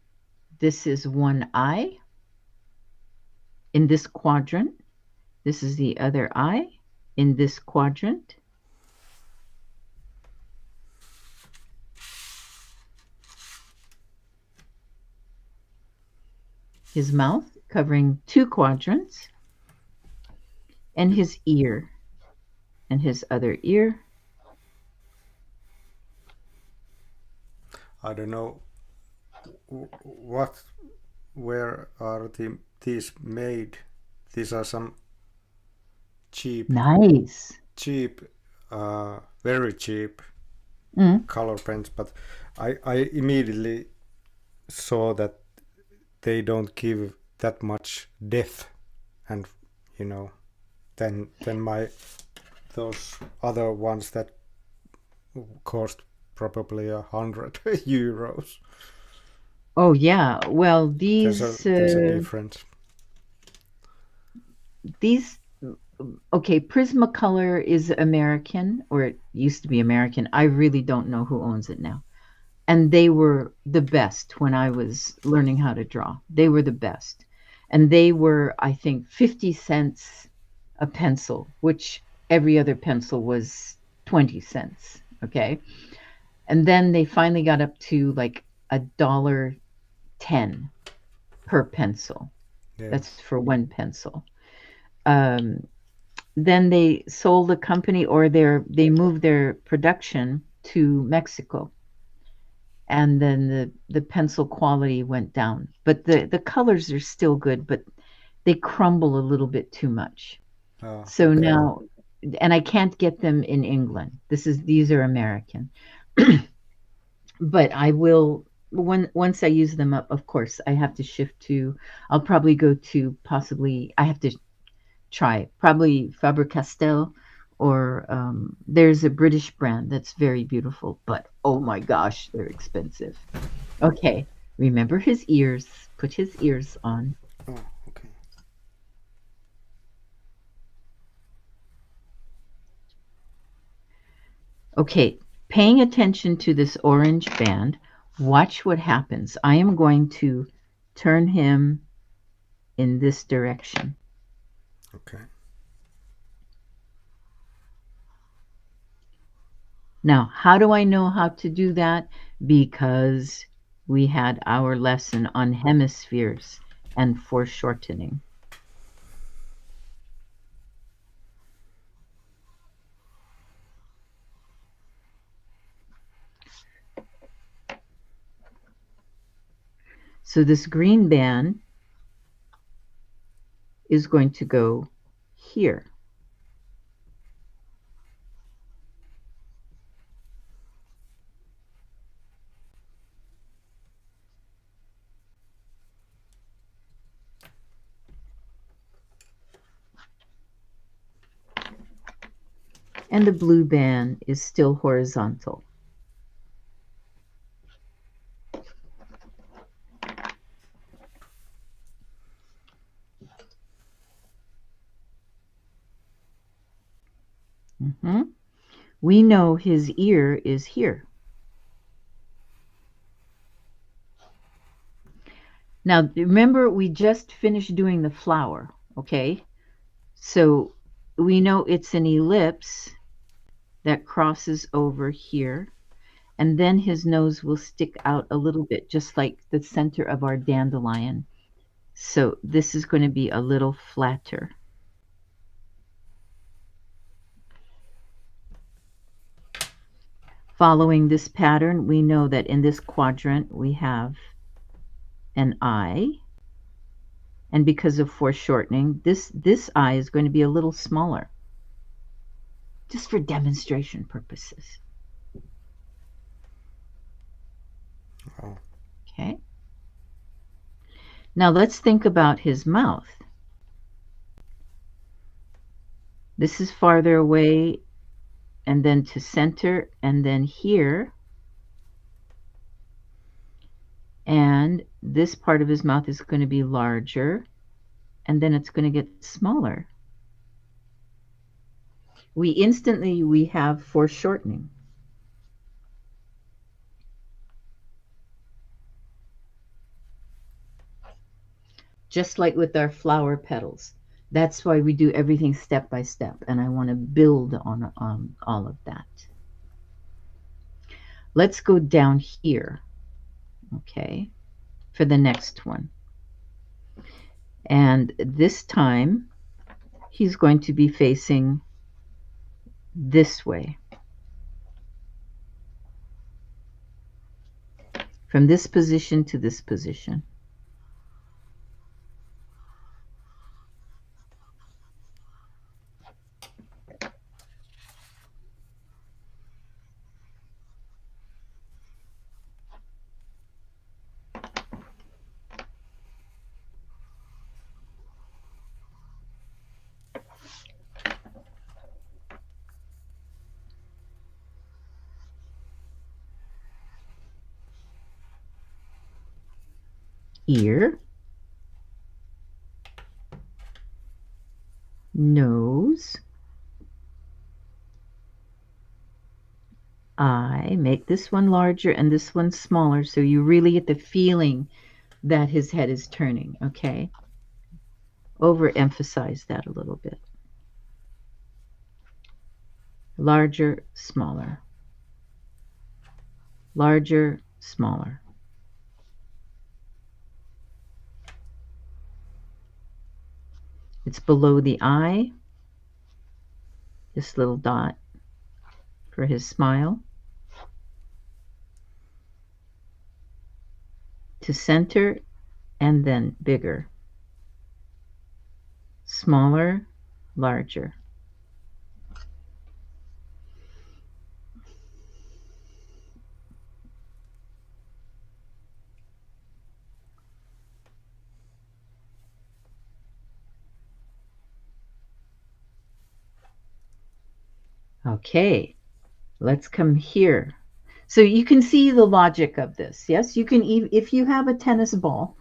This is one eye in this quadrant. This is the other eye in this quadrant. His mouth covering 2 quadrants, and his ear and his other ear. I don't know where are these made. These are some cheap, Nice. very cheap color pens, but I immediately saw that they don't give that much depth, and than my those other ones that cost probably 100 euros. Oh yeah. Well, There's a difference. these okay, Prismacolor is American, or it used to be American. I really don't know who owns it now. And they were the best when I was learning how to draw. They were the best. And they were, I think, 50 cents a pencil, which every other pencil was 20 cents. Okay. And then they finally got up to like $1.10 per pencil. Yeah. That's for one pencil. Then they sold the company, or they moved their production to Mexico, and then the pencil quality went down. But the colors are still good, but they crumble a little bit too much. So Okay. now, and I can't get them in England. These are American. But I will, once I use them up, of course, I have to shift to, I'll probably go to possibly, I have to try probably Faber-Castell, or there's a British brand that's very beautiful, but oh my gosh, they're expensive. Okay, remember his ears. Put his ears on. Oh, okay. Okay, paying attention to this orange band, watch what happens. I am going to turn him in this direction. Okay. Now, how do I know how to do that? Because we had our lesson on hemispheres and foreshortening. So this green band is going to go here. And the blue band is still horizontal. We know his ear is here. Now, remember, we just finished doing the flower, okay? So we know it's an ellipse that crosses over here, and then his nose will stick out a little bit, just like the center of our dandelion. So this is going to be a little flatter. Following this pattern, we know that in this quadrant we have an eye, and because of foreshortening, this eye is going to be a little smaller, just for demonstration purposes. Oh. Okay. Now let's think about his mouth. This is farther away, and then to center, and then here. And this part of his mouth is going to be larger, and then it's going to get smaller. We have foreshortening. Just like with our flower petals. That's why we do everything step by step, and I want to build on all of that. Let's go down here, okay, for the next one. And this time, he's going to be facing this way. From this position to this position. ear, nose, eye. Make this one larger and this one smaller so you really get the feeling that his head is turning, okay? Overemphasize that a little bit. Larger, smaller. Larger, smaller. It's below the eye, this little dot for his smile. To center and then bigger. Smaller, larger. Okay, let's come here. So you can see the logic of this. Yes, you can, if you have a tennis ball,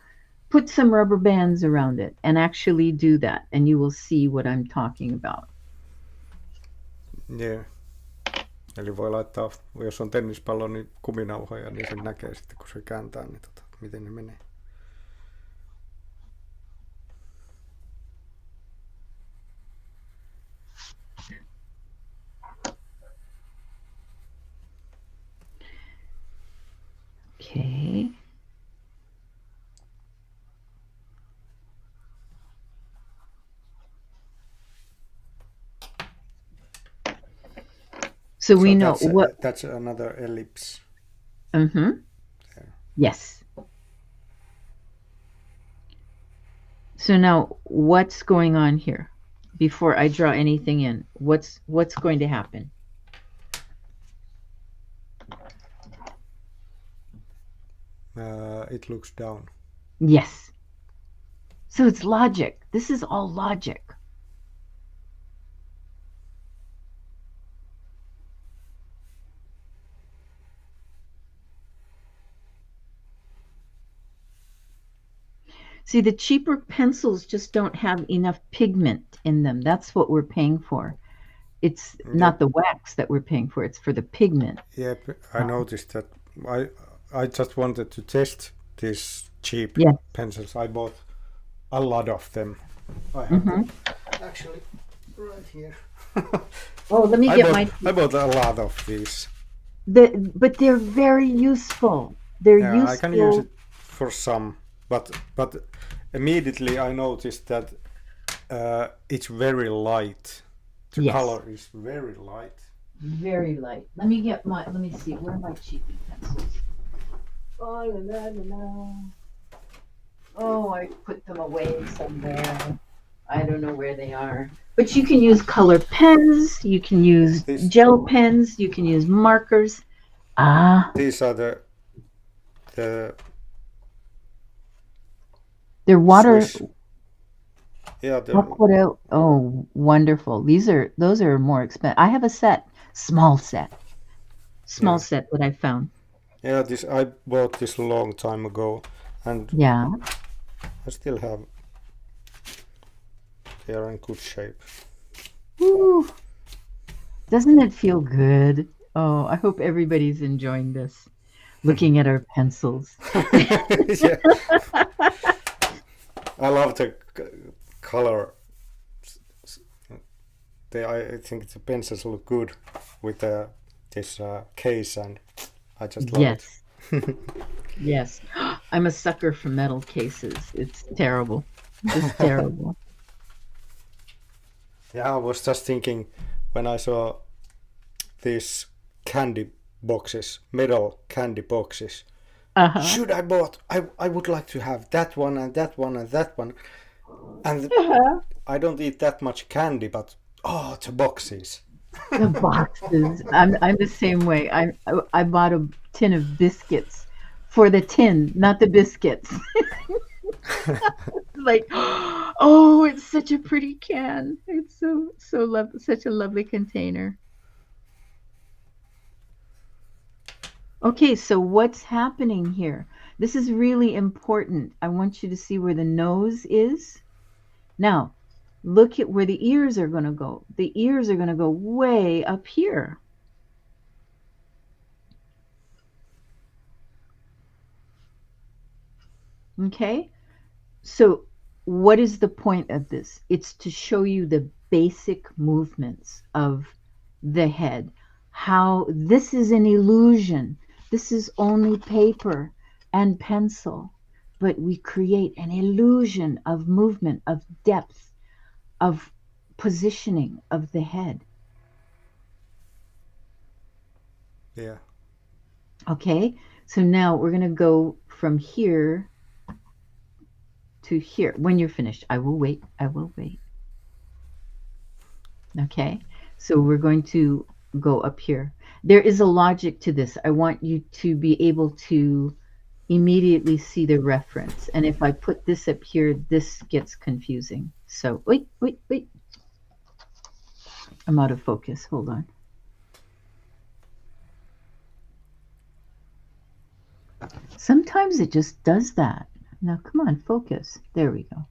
put some rubber bands around it and actually do that, and you will see what I'm talking about. Yeah. Eli voi laittaa, jos on tennispallo, niin kuminauhoja, niin sen näkee sitten, kun se kääntää, niin miten ne menee. Okay. So we know what. That's another ellipse. Mm-hmm. There. Yes. So now what's going on here? Before I draw anything in, what's going to happen? It looks down. Yes. So it's logic. This is all logic. See, the cheaper pencils just don't have enough pigment in them. That's what we're paying for. It's not the wax that we're paying for. It's for the pigment. Yeah, I noticed that. I just wanted to test these cheap pencils. I bought a lot of them. I have them actually right here. Oh, let me get my... I bought a lot of these. But they're very useful. They're useful. I can use it for some, but immediately I noticed that it's very light. The color is very light. Very light. Let me see. Where are my cheapy pencils? Oh, la, la, la, la. Oh, I put them away somewhere. I don't know where they are. But you can use color pens. You can use gel pens. You can use markers. These are the they're water. Swiss. Yeah. Akvarelli. Oh, wonderful. Those are more expensive. I have a small set that I found. Yeah, I bought this a long time ago, and I still have. They are in good shape. Woo. Doesn't it feel good? Oh, I hope everybody's enjoying this. Looking at our pencils. Yeah. I love the color. I think the pencils look good with this case, and I just love it. Yes. I'm a sucker for metal cases. It's terrible. It's terrible. Yeah, I was just thinking when I saw these candy boxes, metal candy boxes. Should I bought? I would like to have that one and that one and that one. And I don't eat that much candy, but the boxes. The boxes. I'm the same way. I bought a tin of biscuits for the tin, not the biscuits. Like, oh, it's such a pretty can. It's so lovely, such a lovely container. Okay, so what's happening here? This is really important. I want you to see where the nose is. Now, look at where the ears are going to go. The ears are going to go way up here. Okay? So, what is the point of this? It's to show you the basic movements of the head. How this is an illusion. This is only paper and pencil, but we create an illusion of movement, of depth, of positioning of the head. Yeah. Okay, so now we're going to go from here to here. When you're finished, I will wait. I will wait. Okay, so we're going to go up here. There is a logic to this. I want you to be able to immediately see the reference. And if I put this up here, this gets confusing. So wait. I'm out of focus. Hold on. Sometimes it just does that. Now, come on, focus. There we go.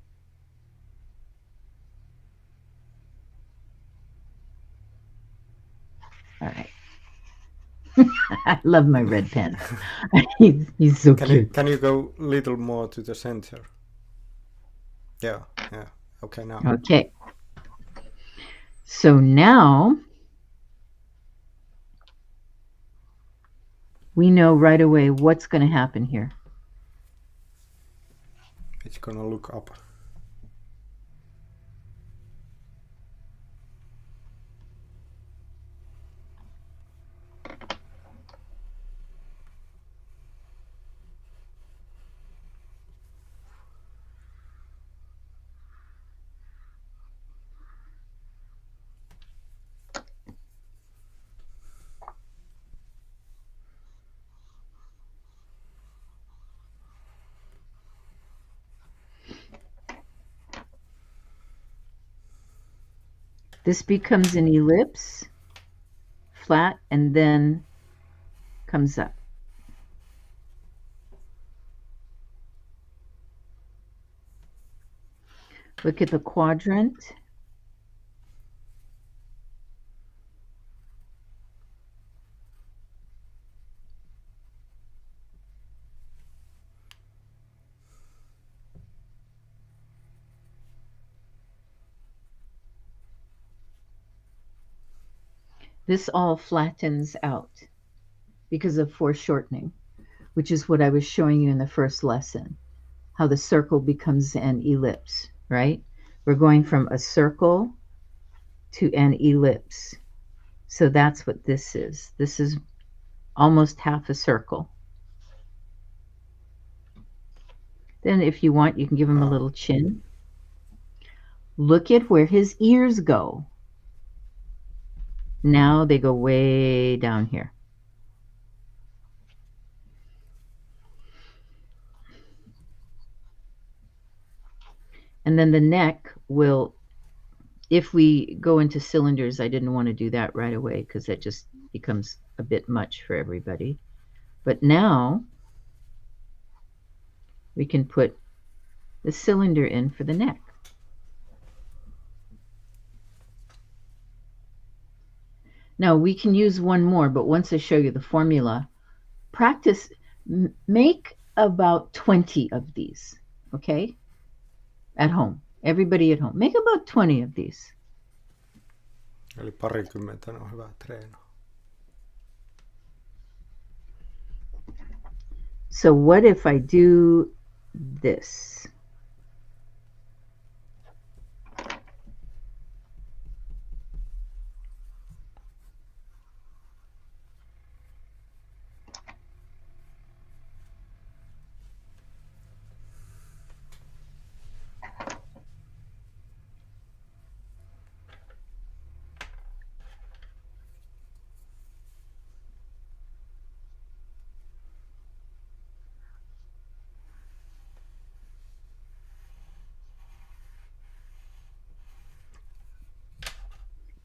All right. I love my red pen. He's so cute. Can you go a little more to the center? Yeah. Okay, now. Okay. So now we know right away what's going to happen here. It's going to look up. This becomes an ellipse, flat, and then comes up. Look at the quadrant. This all flattens out because of foreshortening, which is what I was showing you in the first lesson, how the circle becomes an ellipse, right? We're going from a circle to an ellipse. So that's what this is. This is almost half a circle. Then if you want, you can give him a little chin. Look at where his ears go. Now they go way down here. And then the neck will, if we go into cylinders, I didn't want to do that right away because that just becomes a bit much for everybody. But now we can put the cylinder in for the neck. Now we can use one more, but once I show you the formula, practice, make about 20 of these, okay? At home, everybody at home. Make about 20 of these. Eli parikymmentä on hyvä treenaa. So what if I do this?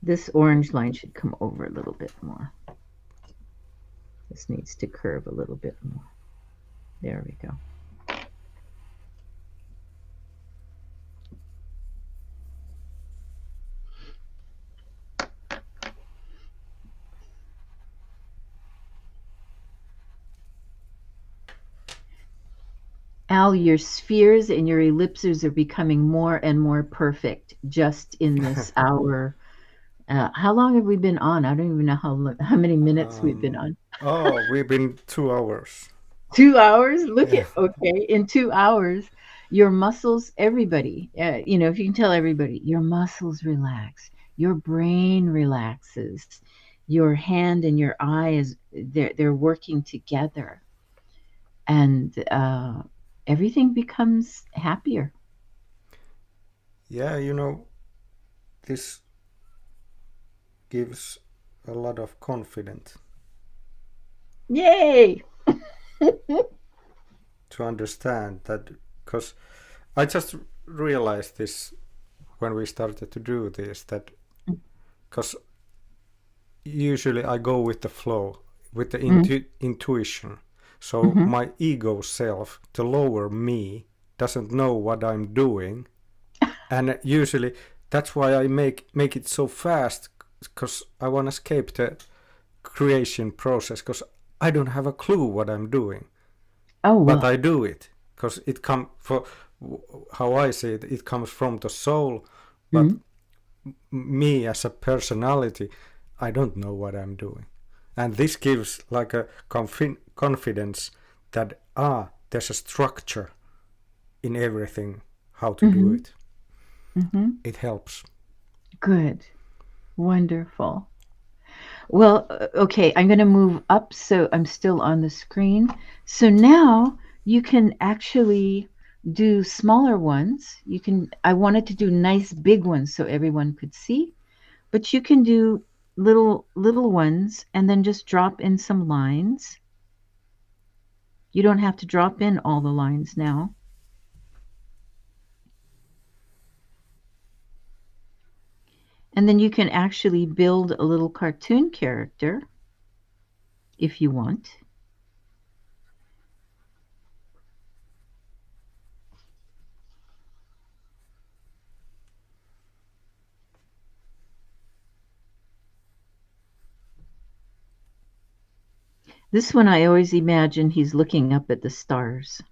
This orange line should come over a little bit more. This needs to curve a little bit more. There we go. Al, your spheres and your ellipses are becoming more and more perfect just in this hour. How long have we been on? I don't even know how many minutes we've been on. We've been 2 hours. 2 hours? Look Yeah. at, okay, in 2 hours, your muscles, everybody, if you can tell everybody, your muscles relax, your brain relaxes, your hand and your eye they're working together, and everything becomes happier. Yeah, this gives a lot of confidence Yay! to understand that, because I just realized this when we started to do this, that because usually I go with the flow, with the intuition. So Mm-hmm. my ego self, the lower me, doesn't know what I'm doing, and usually that's why I make it so fast, because I want to escape the creation process, because I don't have a clue what I'm doing, Oh, but well. I do it because it comes for how I see it. It comes from the soul, but Mm-hmm. me as a personality, I don't know what I'm doing, and this gives like a confidence that there's a structure in everything, how to do Mm-hmm. it. Mm-hmm. It helps. Good. Wonderful. Well, okay, I'm going to move up so I'm still on the screen. So now you can actually do smaller ones. I wanted to do nice big ones so everyone could see, but you can do little ones and then just drop in some lines. You don't have to drop in all the lines now. And then you can actually build a little cartoon character if you want. This one I always imagine he's looking up at the stars.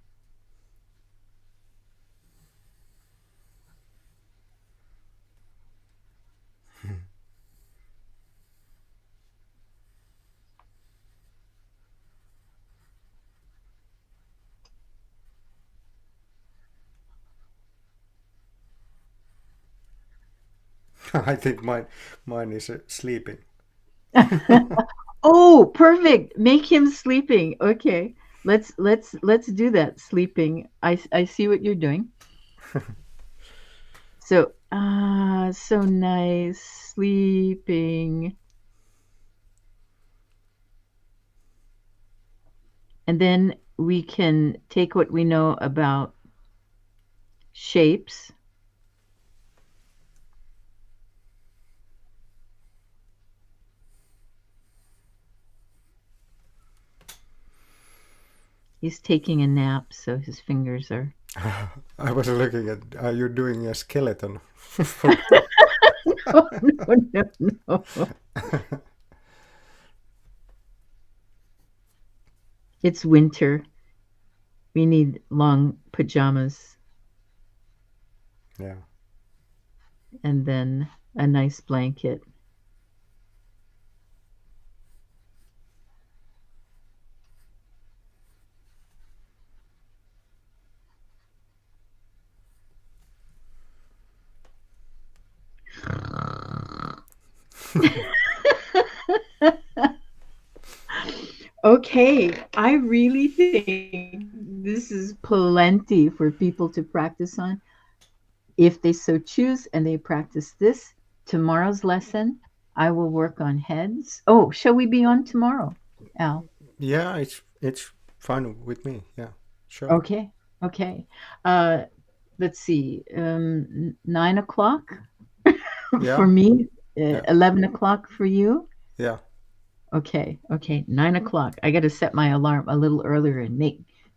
I think mine is sleeping. Oh, perfect. Make him sleeping. Okay. Let's do that. Sleeping. I see what you're doing. So, so nice. Sleeping. And then we can take what we know about shapes. He's taking a nap, so his fingers are. I was looking at, are you doing a skeleton? Oh, no, no, no. It's winter. We need long pajamas Yeah. and then a nice blanket. Okay, I really think this is plenty for people to practice on if they so choose and they practice this. Tomorrow's lesson, I will work on heads. Oh, shall we be on tomorrow, Al? Yeah, it's fine with me. Yeah, sure. Okay, okay. Uh, let's see, 9 o'clock for Yeah, me, yeah, 11 o'clock for you. yeah. Okay, okay, 9 o'clock. I got to set my alarm a little earlier and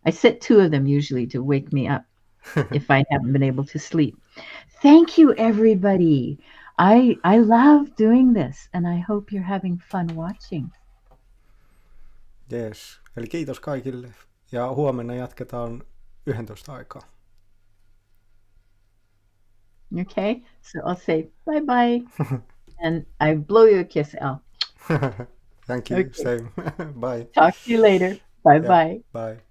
I set 2 of them usually to wake me up if I haven't been able to sleep. Thank you, everybody. I love doing this, and I hope you're having fun watching. Yes. Eli kiitos kaikille. Ja huomenna jatketaan 11 aikaa. Okay, so I'll say bye-bye, and I blow you a kiss, Al. Thank you. Okay. Same. Bye. Talk to you later. Bye-bye. Yeah, bye.